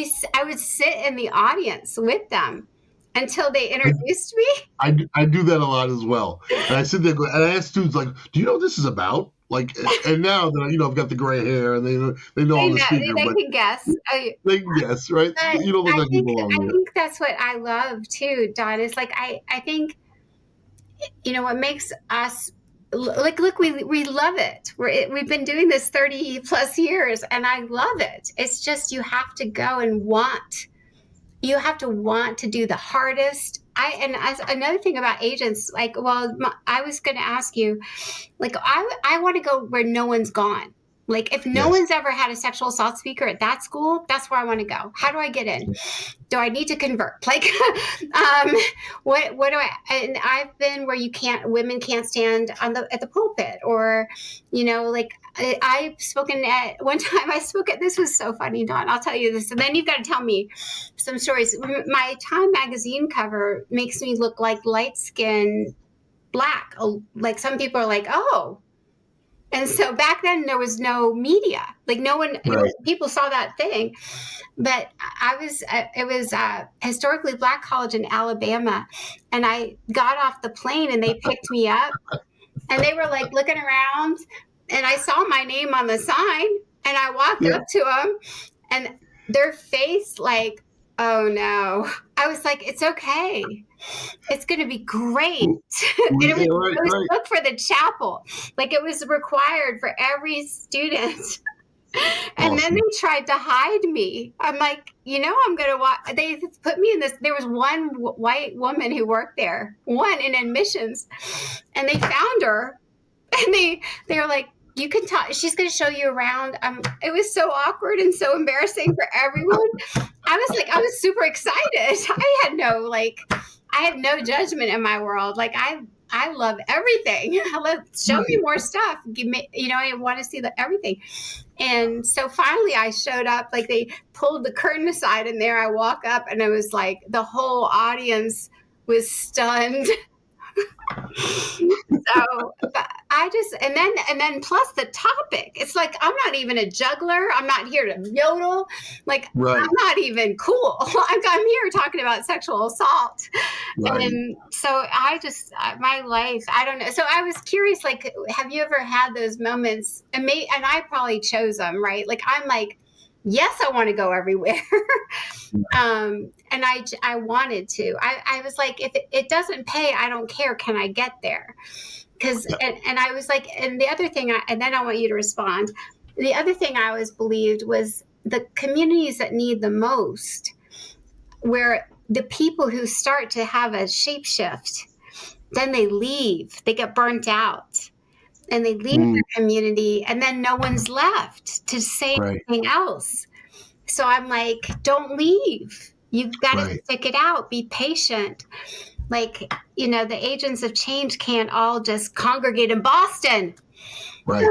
would sit in the audience with them until they introduced me. I do that a lot as well. And I sit there and I ask students, like, do you know what this is about? Like, and now that I've got the gray hair and they know I'm the speaker. They can guess. They can guess, right? You don't look like you belong here. I think that's what I love too, Don. Is like I think what makes us look, we love it. We've been doing this 30 plus years, and I love it. It's just you have to go and want. You have to want to do the hardest. As another thing about agents, like, well, I was going to ask you, like, I want to go where no one's gone. Like, if no one's ever had a sexual assault speaker at that school, that's where I want to go. How do I get in? Do I need to convert? Like, what do I? And I've been where women can't stand at the pulpit, or, like, I've spoken at one time. This was so funny, Dawn. I'll tell you this, and then you've got to tell me some stories. My Time magazine cover makes me look like light skin black. Like, some people are like, oh. And so back then there was no media, like no one, people saw that thing, but it was a historically black college in Alabama, and I got off the plane and they picked me up, and they were like looking around, and I saw my name on the sign, and I walked up to them, and their face like, oh no. I was like, it's okay. It's going to be great. And it was booked for the chapel. Like, it was required for every student. And then they tried to hide me. I'm like, I'm going to watch. They put me in this. There was one white woman who worked there, one in admissions, and they found her. And they were like, you can talk. She's going to show you around. It was so awkward and so embarrassing for everyone. I was super excited. I had no judgment in my world. Like I love everything. Show me more stuff. Give me, I want to see everything. And so finally I showed up, like they pulled the curtain aside and there I walk up and it was like the whole audience was stunned. So and then plus the topic, it's like, I'm not even a juggler. I'm not here to yodel. Like, right. I'm not even cool. I'm here talking about sexual assault. Right. And so my life, I don't know. So I was curious, like, have you ever had those moments? And I probably chose them, right? Like, I'm like, yes, I want to go everywhere. And I wanted to. I was like, if it doesn't pay, I don't care. Can I get there? Because and I was like, and the other thing, and then I want you to respond. The other thing I always believed was the communities that need the most, where the people who start to have a shape shift, then they leave, they get burnt out. And they leave their community, and then no one's left to say anything else. So I'm like, don't leave. You've got to stick it out. Be patient. Like, the agents of change can't all just congregate in Boston. Right.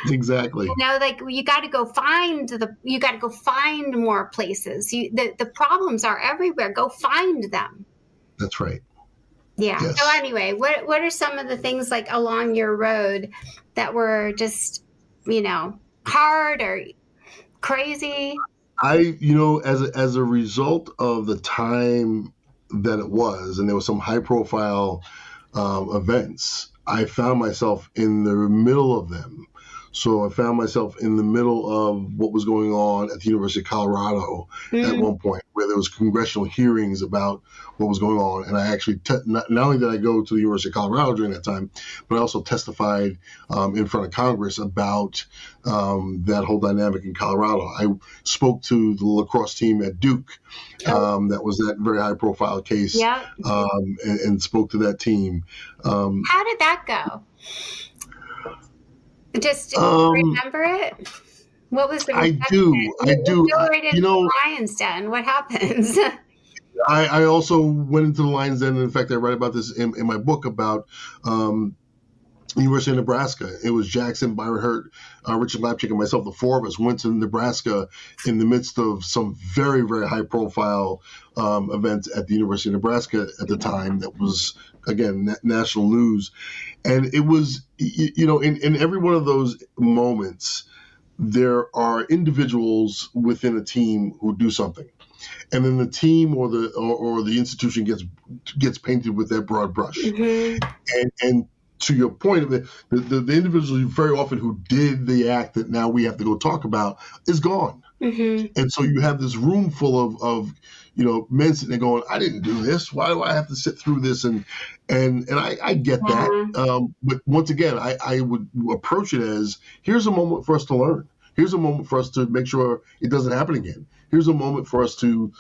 Exactly. Like you got to go find more places. The problems are everywhere. Go find them. That's right. Yeah. Yes. So anyway, what are some of the things like along your road that were just, hard or crazy? As a result of the time that it was, and there was some high profile events, I found myself in the middle of them. So I found myself in the middle of what was going on at the University of Colorado at one point, where there was congressional hearings about what was going on. And I actually, not only did I go to the University of Colorado during that time, but I also testified in front of Congress about that whole dynamic in Colorado. I spoke to the lacrosse team at Duke. That was that very high profile case. And spoke to that team. How did that go? Just remember it? What was the I do. Go right into the Lion's Den. What happens? I also went into the Lion's Den. In fact, I write about this in my book about University of Nebraska. It was Jackson, Byron Hurt, Richard Lapchick, and myself. The four of us went to Nebraska in the midst of some very, very high-profile events at the University of Nebraska at the time. That was, again, national news. And it was, in every one of those moments, there are individuals within a team who do something, and then the team or the institution gets painted with that broad brush. And to your point, the individual very often who did the act that now we have to go talk about is gone. And so you have this room full of men sitting there going, I didn't do this. Why do I have to sit through this? And I get that. But once again, I would approach it as, here's a moment for us to learn. Here's a moment for us to make sure it doesn't happen again. Here's a moment for us to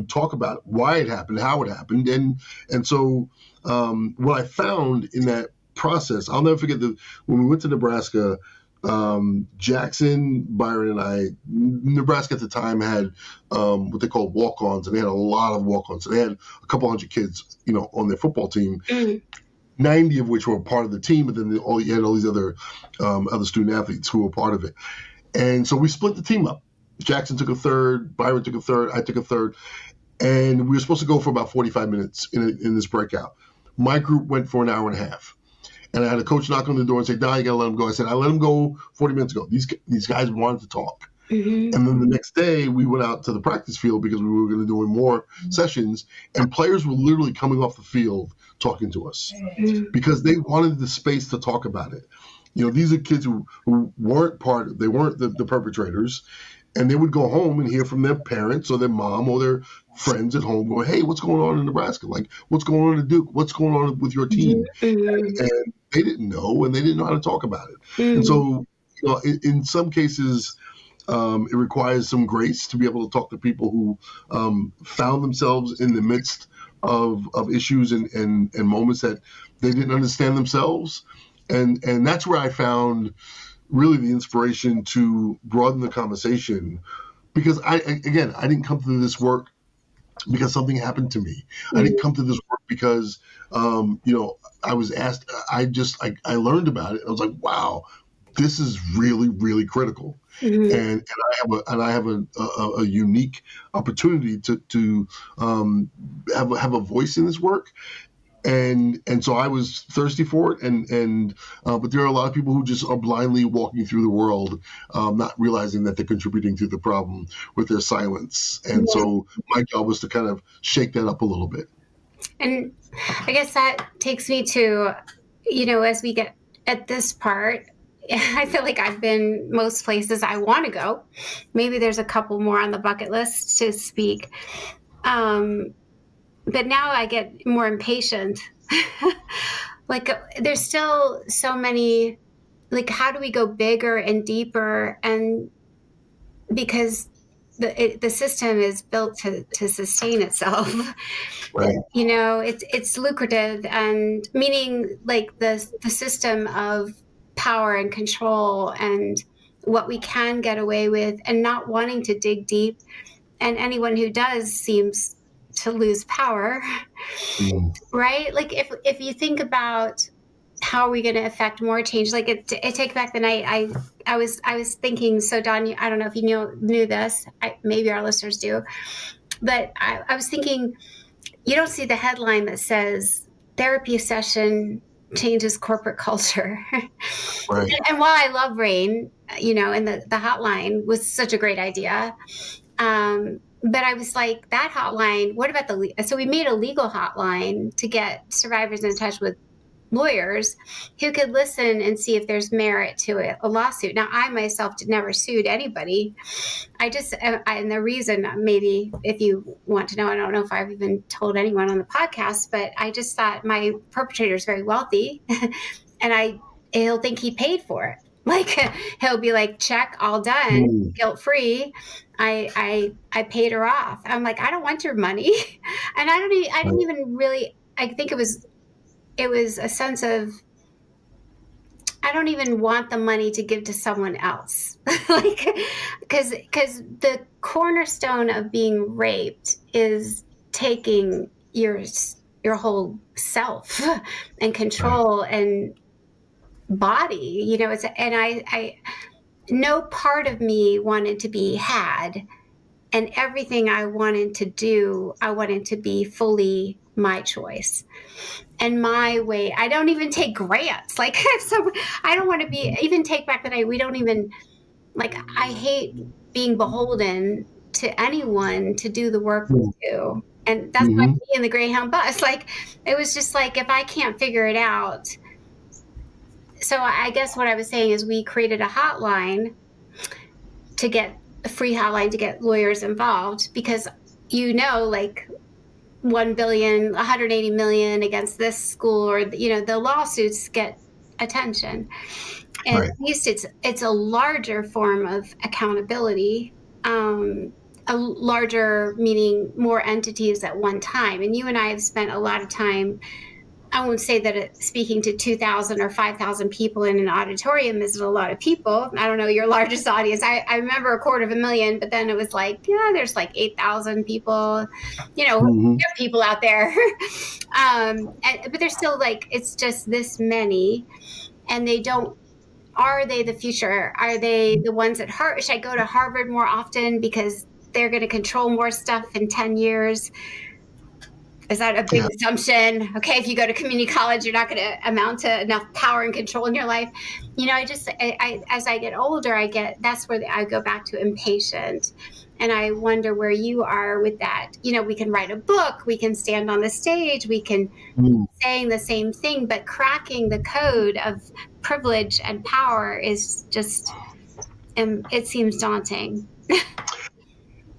talk about why it happened, how it happened. And so what I found in that process, I'll never forget when we went to Nebraska, Jackson, Byron, and I, Nebraska at the time had what they called walk-ons, and they had a lot of walk-ons. So they had a couple hundred kids, on their football team, 90 of which were part of the team, but then you had all these other student athletes who were part of it. And so we split the team up. Jackson took a third, Byron took a third, I took a third, and we were supposed to go for about 45 minutes in this breakout. My group went for an hour and a half. And I had a coach knock on the door and say, Don, you got to let them go. I said, I let them go 40 minutes ago. These guys wanted to talk. And then the next day, we went out to the practice field because we were going to do more sessions. And players were literally coming off the field talking to us because they wanted the space to talk about it. These are kids who weren't they weren't the perpetrators. And they would go home and hear from their parents or their mom or their friends at home going, hey, what's going on in Nebraska? Like, what's going on at Duke? What's going on with your team? And they didn't know, and they didn't know how to talk about it. And so, in some cases, it requires some grace to be able to talk to people who found themselves in the midst of issues and moments that they didn't understand themselves. And that's where I found really the inspiration to broaden the conversation, because I didn't come to this work because something happened to me. I didn't come to this work because, I was asked. I learned about it. I was like, wow, this is really, really critical. And I have a unique opportunity to have a voice in this work. And so I was thirsty for it, but there are a lot of people who just are blindly walking through the world, not realizing that they're contributing to the problem with their silence. And so my job was to kind of shake that up a little bit. And I guess that takes me to, as we get at this part, I feel like I've been most places I want to go. Maybe there's a couple more on the bucket list to speak. But now I get more impatient. Like, there's still so many, like, how do we go bigger and deeper? And because the system is built to sustain itself. Right. It's lucrative, and meaning like the system of power and control and what we can get away with, and not wanting to dig deep. And anyone who does seems to lose power, right? Like if you think about how are we going to affect more change, like it take back the night I was thinking. So Don, I don't know if you knew this. Maybe our listeners do, but I was thinking, you don't see the headline that says therapy session changes corporate culture. Right. And while I love RAIN, and the hotline was such a great idea. But I was like, that hotline, what about so we made a legal hotline to get survivors in touch with lawyers who could listen and see if there's merit to a lawsuit. Now, I myself never sued anybody. And the reason, maybe if you want to know, I don't know if I've even told anyone on the podcast, but I just thought my perpetrator is very wealthy and he'll think he paid for it. Like, he'll be like, check, all done, guilt-free. I paid her off. I'm like, I don't want your money. And I didn't even really, I think it was a sense of, I don't even want the money to give to someone else. Like, because the cornerstone of being raped is taking your whole self and control and body, and I no part of me wanted to be had, and everything I wanted to do, I wanted to be fully my choice and my way. I don't even take grants. Like, I don't want to be, even take back the night. We don't even, like, I hate being beholden to anyone to do the work we do. And that's like me in the Greyhound bus. Like, it was just like, if I can't figure it out. So I guess what I was saying is we created a hotline a free hotline to get lawyers involved, because, like 1 billion, 180 million against this school, or, the lawsuits get attention. And right. At least it's a larger form of accountability, a larger meaning more entities at one time. And you and I have spent a lot of time, I won't say that speaking to 2,000 or 5,000 people in an auditorium isn't a lot of people. I don't know your largest audience. I remember 250,000, but then it was like, there's like 8,000 people. There are people out there. But they're still like, it's just this many. And are they the future? Are they the ones at Harvard? Should I go to Harvard more often because they're going to control more stuff in 10 years? Is that a big assumption? Okay, if you go to community college, you're not going to amount to enough power and control in your life. As I get older, that's where I go back to impatient. And I wonder where you are with that. We can write a book, we can stand on the stage, we can saying the same thing, but cracking the code of privilege and power is just, it seems daunting.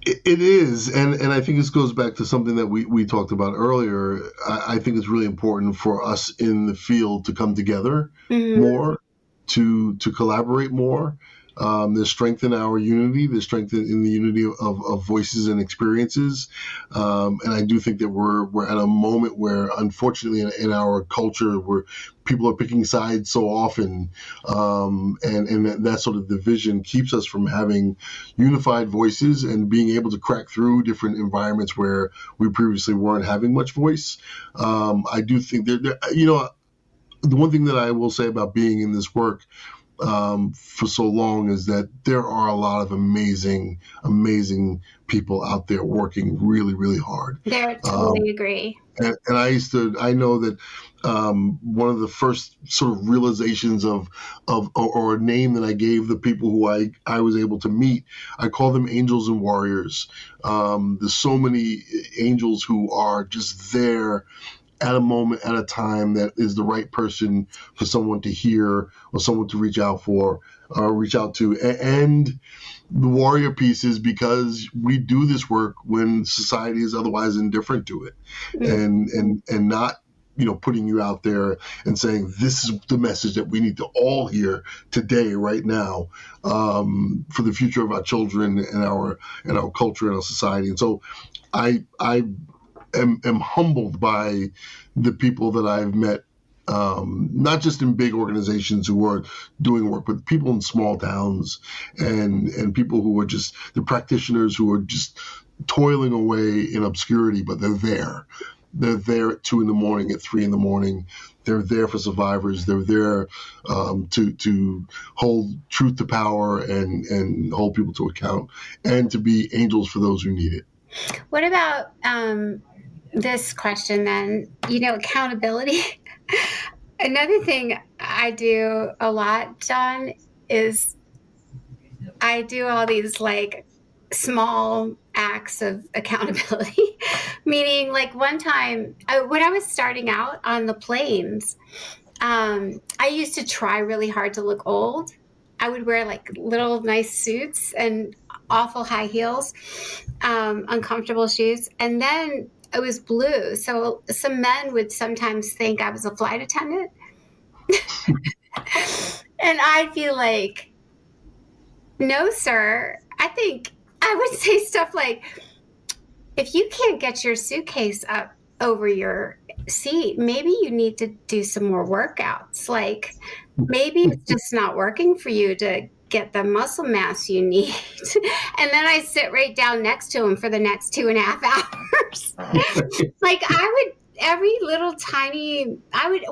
It is, and I think this goes back to something that we talked about earlier. I think it's really important for us in the field to come together more, to collaborate more, There's strength in our unity. There's strength in the unity of voices and experiences. And I do think that we're at a moment where, unfortunately, in our culture, where people are picking sides so often, and that sort of division keeps us from having unified voices and being able to crack through different environments where we previously weren't having much voice. I do think that, the one thing that I will say about being in this work for so long is that there are a lot of amazing people out there working really, really hard. I totally agree. And I know that one of the first sort of realizations of a name that I gave the people who I was able to meet, I call them angels and warriors. There's so many angels who are just there at a moment, at a time that is the right person for someone to hear or someone to reach out to. And the warrior piece is because we do this work when society is otherwise indifferent to it, and not, putting you out there and saying, this is the message that we need to all hear today, right now, for the future of our children and our culture and our society. And so I am humbled by the people that I've met, not just in big organizations who are doing work, but people in small towns and people who are just the practitioners who are just toiling away in obscurity, but they're there. They're there at 2 a.m, at 3 a.m. They're there for survivors. They're there to hold truth to power and hold people to account, and to be angels for those who need it. What about this question then? Accountability. Another thing I do a lot, John, is I do all these small acts of accountability. Meaning, one time when I was starting out on the planes, I used to try really hard to look old. I would wear little nice suits and awful high heels, uncomfortable shoes. And then it was blue. So some men would sometimes think I was a flight attendant. And I'd be like, no, sir. I think I would say stuff like, if you can't get your suitcase up over your seat, maybe you need to do some more workouts. Maybe it's just not working for you to get the muscle mass you need. And then I sit right down next to him for the next 2.5 hours.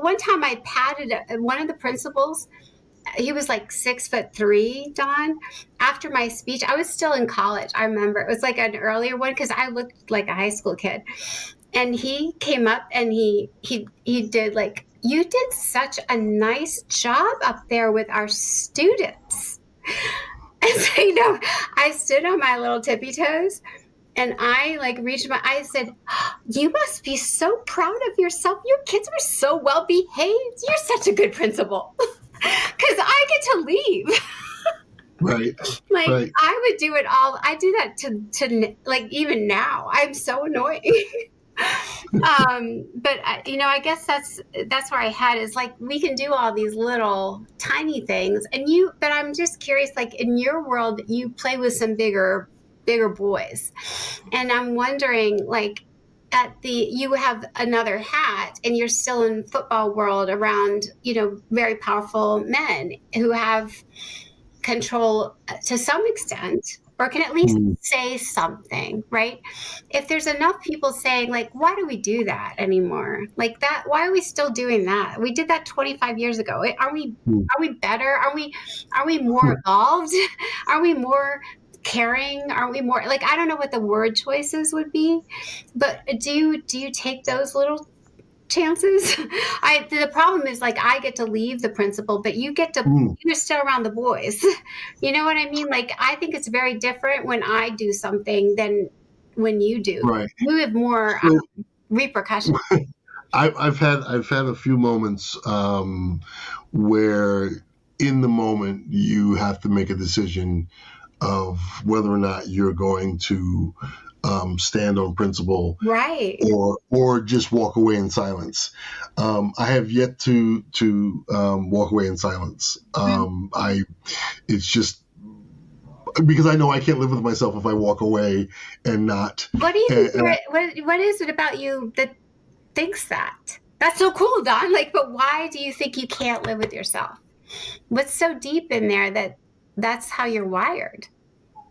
One time I patted one of the principals. He was 6'3", Dawn. After my speech, I was still in college. I remember it was an earlier one because I looked like a high school kid. And he came up and he did you did such a nice job up there with our students. And so, I stood on my little tippy toes and I reached I said, you must be so proud of yourself. Your kids were so well behaved. You're such a good principal. Because I get to leave. Right. Right. I would do it all. I do that to even now. I'm so annoying. But I guess that's where I had is we can do all these little tiny things, but I'm just curious, in your world, you play with some bigger boys, and I'm wondering, you have another hat and you're still in football world around, very powerful men who have control to some extent, or can at least say something, right? If there's enough people saying why do we do that anymore? That, why are we still doing that? We did that 25 years ago. Are we better? Are we more evolved? Are we more caring? Are we more I don't know what the word choices would be, but do you take those little chances? The problem is I get to leave the principal, but you get to you're still around the boys. You know what I mean? I think it's very different when I do something than when you do. Right. You have more repercussions. I've had a few moments where in the moment you have to make a decision of whether or not you're going to stand on principle, right, or just walk away in silence. I have yet to walk away in silence. It's just because I know I can't live with myself if I walk away and not. What do you think? What is it about you that thinks that? That's so cool, Don. Like, but why do you think you can't live with yourself? What's so deep in there that that's how you're wired?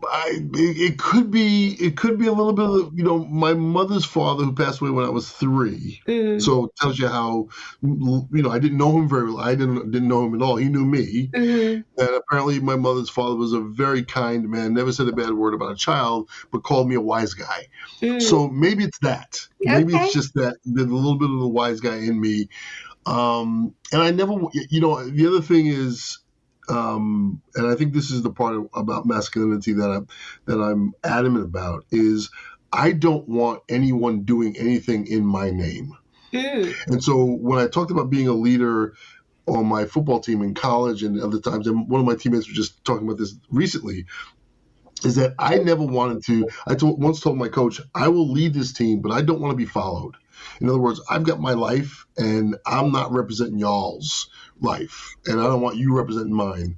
It could be a little bit of, my mother's father, who passed away when I was 3. Mm. So it tells you how, I didn't know him very well. I didn't know him at all. He knew me. Mm-hmm. And apparently my mother's father was a very kind man, never said a bad word about a child, but called me a wise guy. Mm. So maybe it's that. Maybe Okay. it's just that, there's a little bit of the wise guy in me. And I never, the other thing is, and I think this is the part about masculinity that I'm adamant about, is I don't want anyone doing anything in my name. Mm. And so when I talked about being a leader on my football team in college and other times, and one of my teammates was just talking about this recently, is that I never wanted to. Once told my coach, I will lead this team, but I don't want to be followed. In other words, I've got my life, and I'm not representing y'all's life, and I don't want you representing mine.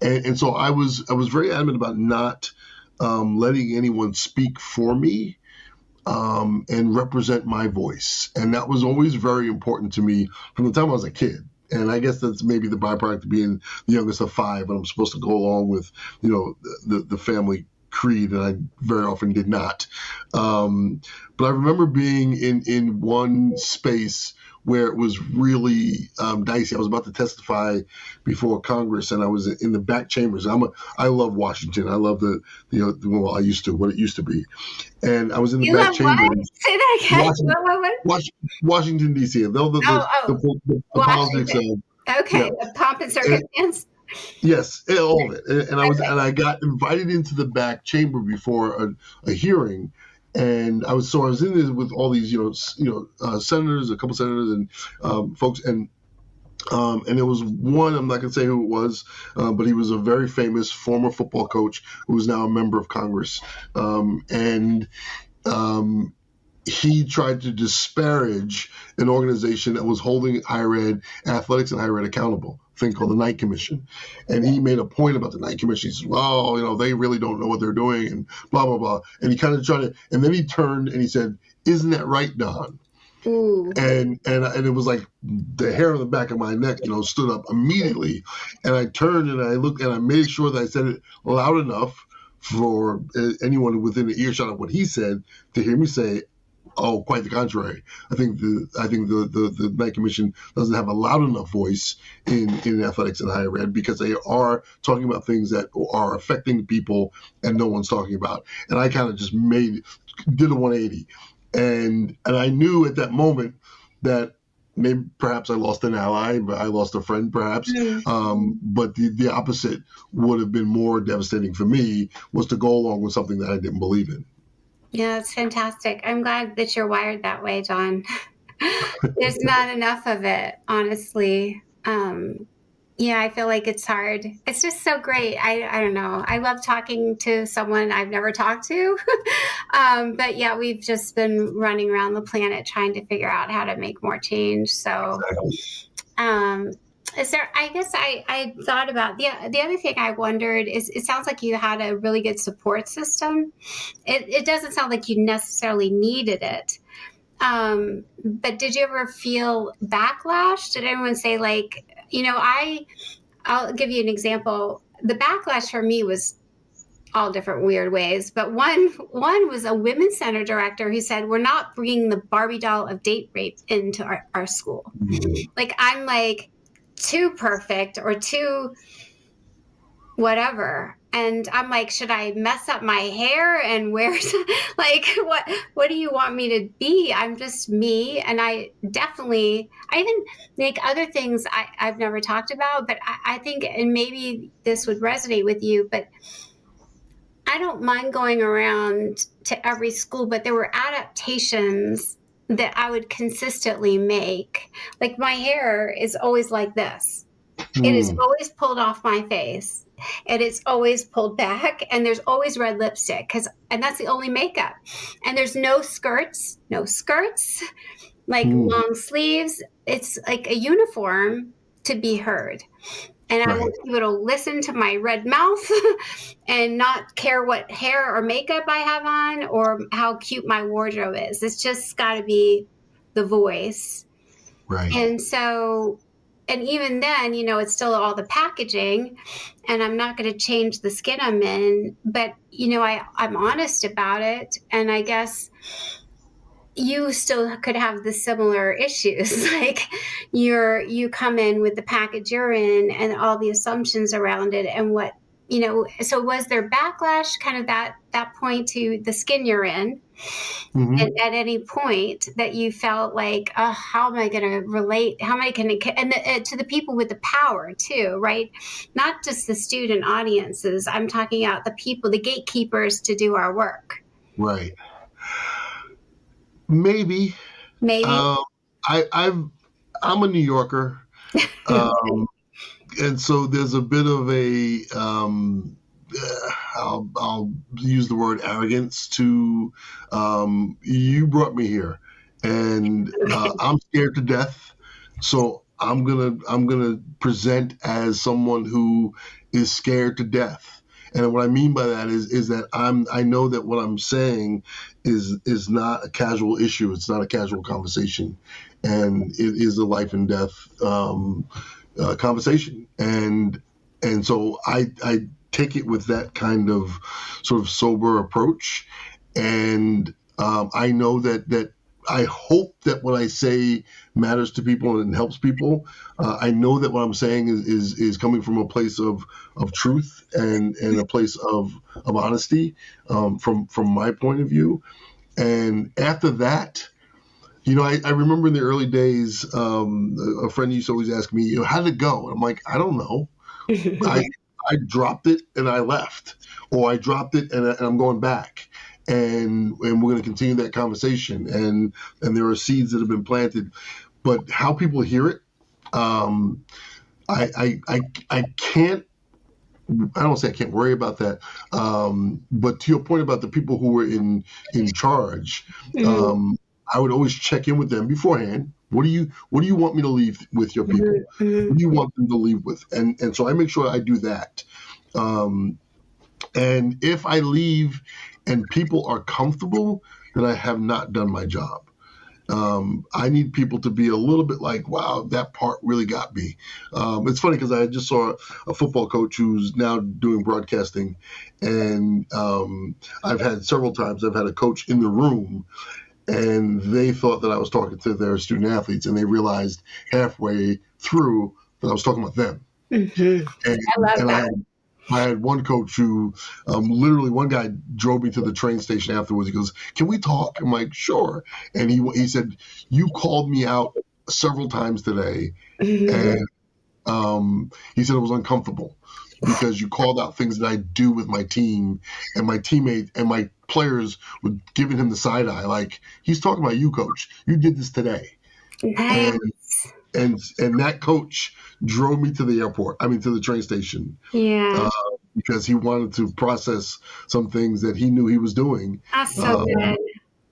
And so I was very adamant about not letting anyone speak for me and represent my voice. And that was always very important to me from the time I was a kid. And I guess that's maybe the byproduct of being the youngest of 5, and I'm supposed to go along with, the family creed, and I very often did not. But I remember being in one space where it was really dicey. I was about to testify before Congress, and I was in the back chambers. I love Washington. I love I used to, what it used to be. And I was in the back chambers. What? Say that again. What? Washington, D.C. The politics of. Okay, Yeah. the pomp and circumstance. Yes, all of it. And I got invited into the back chamber before a hearing, and I was in there with all these senators, a couple senators and folks, and there was one, I'm not going to say who it was, but he was a very famous former football coach who is now a member of Congress, and he tried to disparage an organization that was holding higher ed athletics and higher ed accountable, a thing called the Knight Commission. And he made a point about the Knight Commission. He said, well, they really don't know what they're doing, and blah, blah, blah. And he kind of tried to, and then he turned and he said, isn't that right, Don? Ooh. And it was like the hair on the back of my neck, stood up immediately. And I turned and I looked and I made sure that I said it loud enough for anyone within the earshot of what he said to hear me say, oh, quite the contrary. I think the Knight Commission doesn't have a loud enough voice in athletics and higher ed, because they are talking about things that are affecting people and no one's talking about. And I kind of just did a 180. And I knew at that moment that maybe perhaps I lost an ally, but I lost a friend perhaps. But the opposite would have been more devastating for me, was to go along with something that I didn't believe in. Yeah, it's fantastic. I'm glad that you're wired that way, John. There's not enough of it, honestly. Yeah, I feel like it's hard. It's just so great. I don't know. I love talking to someone I've never talked to. But yeah, we've just been running around the planet trying to figure out how to make more change. So, I guess I thought about the other thing I wondered is, it sounds like you had a really good support system. It doesn't sound like you necessarily needed it. But did you ever feel backlash? Did anyone say, like, I'll give you an example. The backlash for me was all different weird ways, but one was a women's center director who said, we're not bringing the Barbie doll of date rape into our school. Mm-hmm. Like, I'm like, too perfect or too whatever. And I'm like, should I mess up my hair and wear like, what do you want me to be? I'm just me. And I even make other things I've never talked about, but I think, and maybe this would resonate with you, but I don't mind going around to every school, but there were adaptations that I would consistently make. Like, my hair is always like this. It is always pulled off my face. And it's always pulled back, and there's always red lipstick, and that's the only makeup. And there's no skirts, like long sleeves. It's like a uniform to be heard. And I Right. want people to listen to my red mouth and not care what hair or makeup I have on or how cute my wardrobe is. It's just got to be the voice. Right. And so, and even then, it's still all the packaging, and I'm not going to change the skin I'm in, but, I'm honest about it. And I guess you still could have the similar issues. Like you come in with the package you're in and all the assumptions around it and what, so was there backlash kind of that point to the skin you're in? Mm-hmm. And at any point that you felt like, oh, how am I going to relate? How am I going to, and to the people with the power too, right? Not just the student audiences. I'm talking about the people, the gatekeepers to do our work. Right. Maybe. I'm a New Yorker, and so there's a bit of a I'll use the word arrogance to you brought me here, and I'm scared to death, so I'm gonna present as someone who is scared to death. And what I mean by that is that I know that what I'm saying is not a casual issue. It's not a casual conversation, and it is a life and death conversation. And so I take it with that kind of sort of sober approach. And I know that I hope that what I say matters to people and helps people. I know that what I'm saying is coming from a place of truth and a place of honesty from my point of view. And after that, I remember in the early days, a friend used to always ask me, how did it go? And I'm like, I don't know. I dropped it and I left, or I dropped it and I'm going back. And we're going to continue that conversation. And there are seeds that have been planted, but how people hear it, I can't. I don't say I can't worry about that, but to your point about the people who were in charge, I would always check in with them beforehand. What do you want me to leave with your people? Mm-hmm. What do you want them to leave with? And so I make sure I do that. And if I leave and people are comfortable, then I have not done my job. I need people to be a little bit like, wow, that part really got me. It's funny because I just saw a football coach who's now doing broadcasting, and I've had several times I've had a coach in the room, and they thought that I was talking to their student athletes, and they realized halfway through that I was talking about them. Mm-hmm. I love that. I had one coach who literally one guy drove me to the train station afterwards. He goes, can we talk? I'm like, sure. And he said, you called me out several times today. And he said it was uncomfortable because you called out things that I do with my team, and my teammate and my players were giving him the side eye. Like, he's talking about you, coach. You did this today. Nice. And that coach drove me to the train station. Yeah. Because he wanted to process some things that he knew he was doing. That's so good.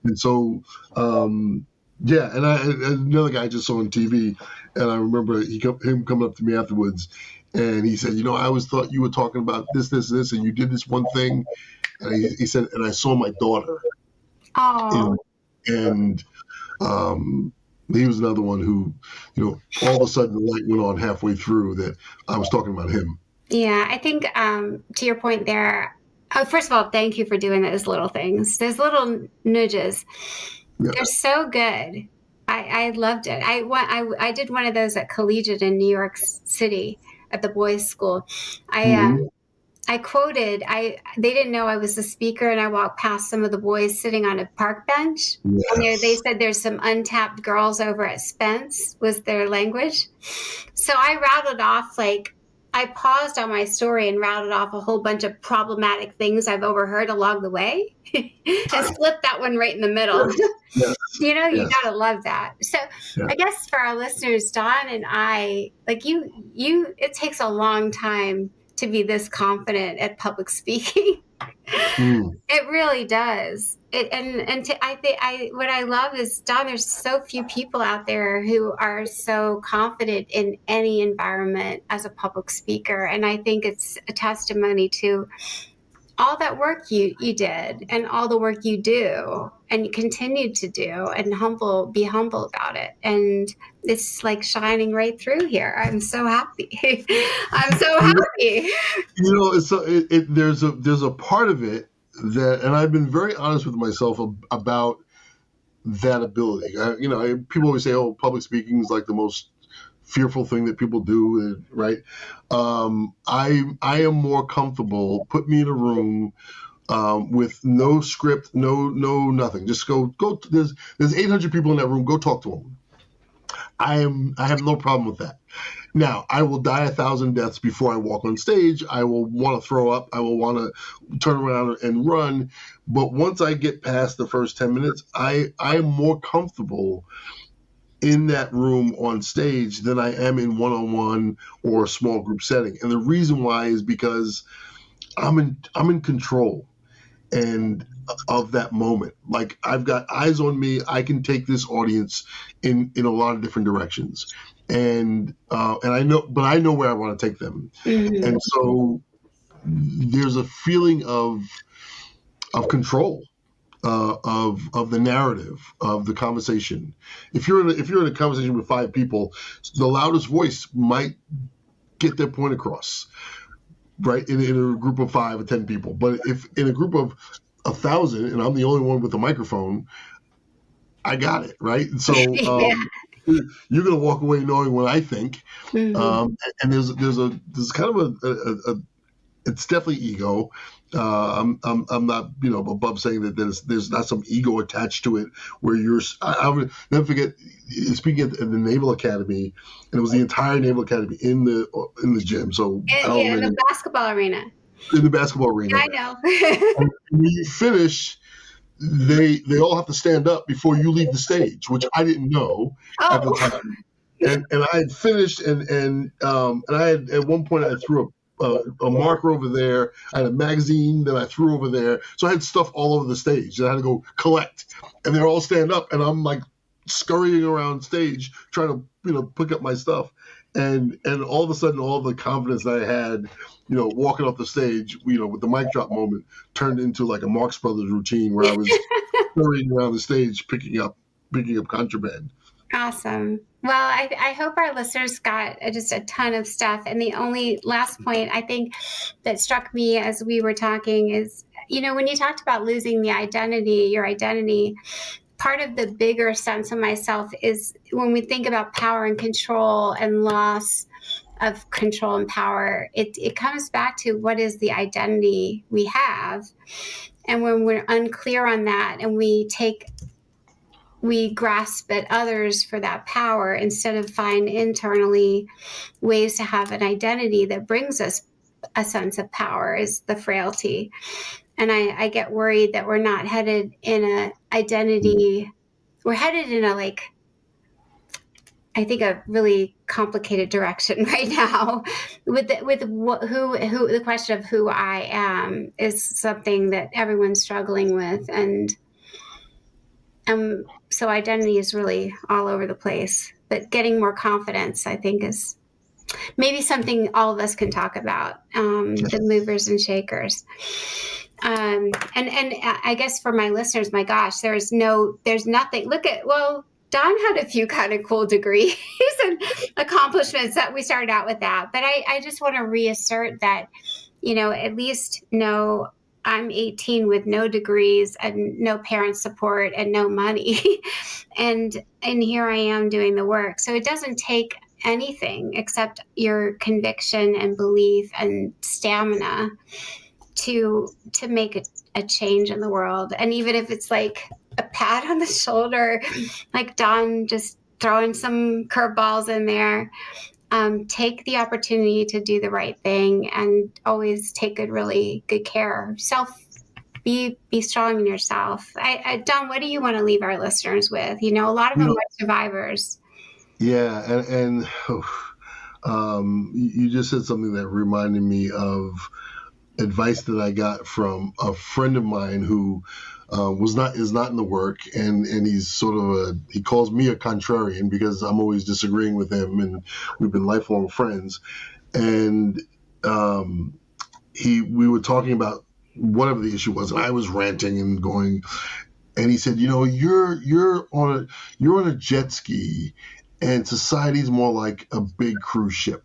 And so, and another guy I just saw on TV, and I remember him coming up to me afterwards, and he said, I always thought you were talking about this, and you did this one thing. And he said, and I saw my daughter. Oh. And he was another one who, all of a sudden the light went on halfway through that I was talking about him. Yeah, I think to your point there, first of all, thank you for doing those little things. Those little nudges. Yeah. They're so good. I loved it. I did one of those at Collegiate in New York City at the boys' school. I quoted, they didn't know I was the speaker, and I walked past some of the boys sitting on a park bench. Yes. And they said there's some untapped girls over at Spence, was their language. So I rattled off, I paused on my story and rattled off a whole bunch of problematic things I've overheard along the way and slipped that one right in the middle. Yes. You gotta love that. So I guess for our listeners, Dawn and I, it takes a long time to be this confident at public speaking. It really does. What I love is, Don, there's so few people out there who are so confident in any environment as a public speaker, and I think it's a testimony to all that work you did and all the work you do and you continue to do, and be humble about it. And it's like shining right through here. I'm so happy. I'm so happy. There's a part of it that, and I've been very honest with myself about that ability. People always say, "Oh, public speaking is like the most fearful thing that people do," right? I am more comfortable. Put me in a room with no script, no nothing. Just go. There's 800 people in that room. Go talk to them. I have no problem with that. Now, I will die 1,000 deaths before I walk on stage. I will want to throw up. I will want to turn around and run. But once I get past the first 10 minutes, I am more comfortable in that room on stage than I am in one-on-one or a small group setting. And the reason why is because I'm in control and of that moment. Like, I've got eyes on me. I can take this audience in a lot of different directions. And I know where I want to take them. Mm-hmm. And so there's a feeling of control. Of the narrative of the conversation. If you're in a conversation with 5 people, the loudest voice might get their point across, right? In a group of 5 or 10 people. But if in a group of 1,000 and I'm the only one with a microphone, I got it, right? And so you're going to walk away knowing what I think. Mm-hmm. And there's kind of a it's definitely ego. I'm not above saying that there's not some ego attached to it where I would never forget speaking at the Naval Academy, and it was the entire Naval Academy in the gym. So in the basketball arena. In the basketball arena. I know. And when you finish, they all have to stand up before you leave the stage, which I didn't know at the time. And I had finished, and I had at one point I threw a marker over there. I had a magazine that I threw over there. So I had stuff all over the stage that I had to go collect. And they're all stand up, and I'm like scurrying around stage trying to pick up my stuff. And all of a sudden, all the confidence that I had, walking off the stage, with the mic drop moment, turned into like a Marx Brothers routine where I was scurrying around the stage picking up contraband. Awesome. Well, I hope our listeners got just a ton of stuff. And the only last point I think that struck me as we were talking is, when you talked about losing your identity, part of the bigger sense of myself is when we think about power and control and loss of control and power, it comes back to what is the identity we have. And when we're unclear on that and we grasp at others for that power instead of find internally ways to have an identity that brings us a sense of power, is the frailty. And I get worried that we're not headed in a identity. We're headed in a really complicated direction right now. With the question of who I am is something that everyone's struggling with, and so identity is really all over the place. But getting more confidence, I think, is maybe something all of us can talk about. The movers and shakers. And I guess for my listeners, my gosh, there's nothing. Don had a few kind of cool degrees and accomplishments that we started out with that. But I just want to reassert that, at least know I'm 18 with no degrees and no parent support and no money. and here I am doing the work. So it doesn't take anything except your conviction and belief and stamina to make a change in the world. And even if it's like a pat on the shoulder, like Don just throwing some curveballs in there, take the opportunity to do the right thing and always take really good care of yourself. Be strong in yourself. Don, what do you want to leave our listeners with? A lot of them are survivors. Yeah. And you just said something that reminded me of advice that I got from a friend of mine who is not in the work, and he's sort of he calls me a contrarian because I'm always disagreeing with him, and we've been lifelong friends. And we were talking about whatever the issue was, and I was ranting and going, and he said, you're on a jet ski, and society's more like a big cruise ship.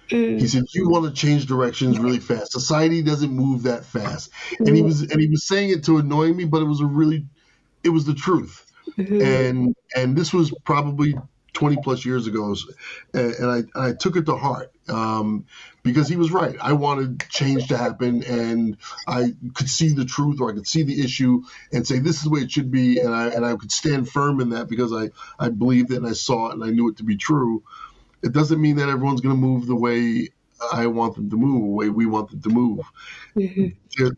He said, you want to change directions really fast. Society doesn't move that fast. And he was saying it to annoy me, but it was the truth. And this was probably 20 plus years ago. And I took it to heart, because he was right. I wanted change to happen, and I could see the truth, or I could see the issue and say, this is the way it should be. And I could stand firm in that because I believed it and I saw it and I knew it to be true. It doesn't mean that everyone's going to move the way I want them to move, the way we want them to move.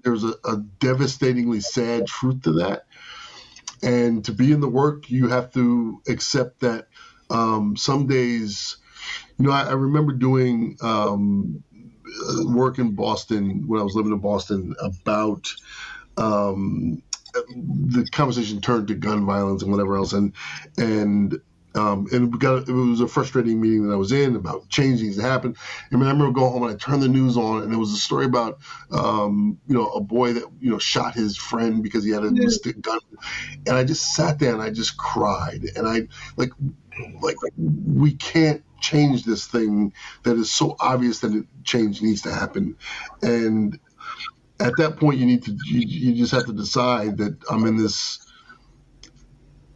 There's a devastatingly sad truth to that. And to be in the work, you have to accept that some days, I remember doing work in Boston when I was living in Boston about the conversation turned to gun violence and whatever else. And it was a frustrating meeting that I was in about change needs to happen. I remember going home and I turned the news on, and there was a story about, a boy that, shot his friend because he had a stick gun. And I just sat there and I just cried. And I like we can't change this thing that is so obvious that change needs to happen. And at that point, you just have to decide that I'm in this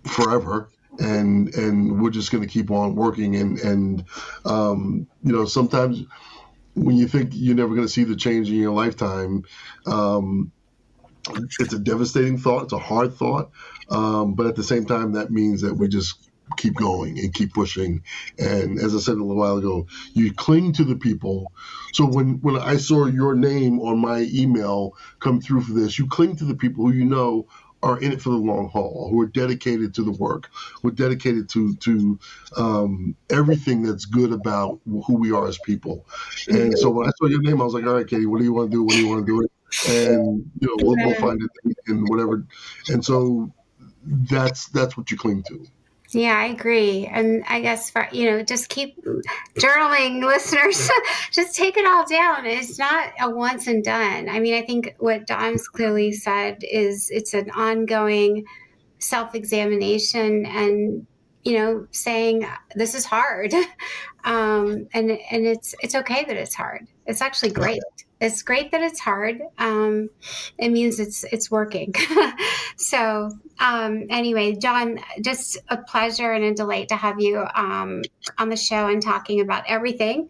forever. And we're just going to keep on working. And sometimes when you think you're never going to see the change in your lifetime, it's a devastating thought. It's a hard thought. But at the same time, that means that we just keep going and keep pushing. And as I said a little while ago, you cling to the people. So when I saw your name on my email come through for this, you cling to the people who are in it for the long haul, who are dedicated to the work, who are dedicated to everything that's good about who we are as people. And so when I saw your name, I was like, all right, Katie, what do you want to do? What do you want to do? And we'll find it in whatever. And so that's what you cling to. Yeah, I agree. And I guess, just keep journaling, listeners. Just take it all down. It's not a once and done. I mean, I think what Don's clearly said is it's an ongoing self-examination and, saying this is hard. And it's okay that it's hard. It's actually great. It's great that it's hard. It means it's working. So anyway, Don, just a pleasure and a delight to have you on the show and talking about everything.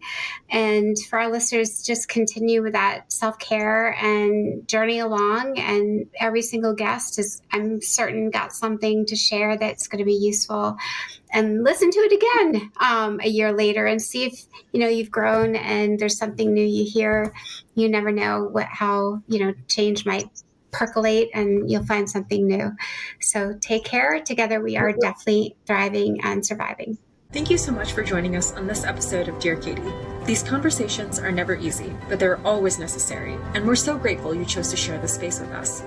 And for our listeners, just continue with that self-care and journey along. And every single guest I'm certain, got something to share that's going to be useful. And listen to it again a year later and see if you've grown and there's something new you hear. You never know how change might percolate, and you'll find something new. So take care. Together we are definitely thriving and surviving. Thank you so much for joining us on this episode of Dear Katie. These conversations are never easy, but they're always necessary, and we're so grateful you chose to share this space with us.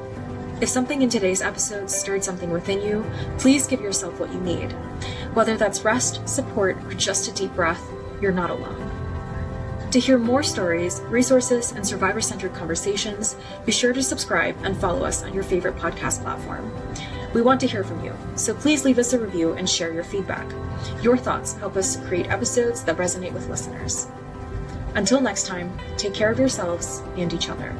If something in today's episode stirred something within you, please give yourself what you need. Whether that's rest, support, or just a deep breath, you're not alone. To hear more stories, resources, and survivor-centered conversations, be sure to subscribe and follow us on your favorite podcast platform. We want to hear from you, so please leave us a review and share your feedback. Your thoughts help us create episodes that resonate with listeners. Until next time, take care of yourselves and each other.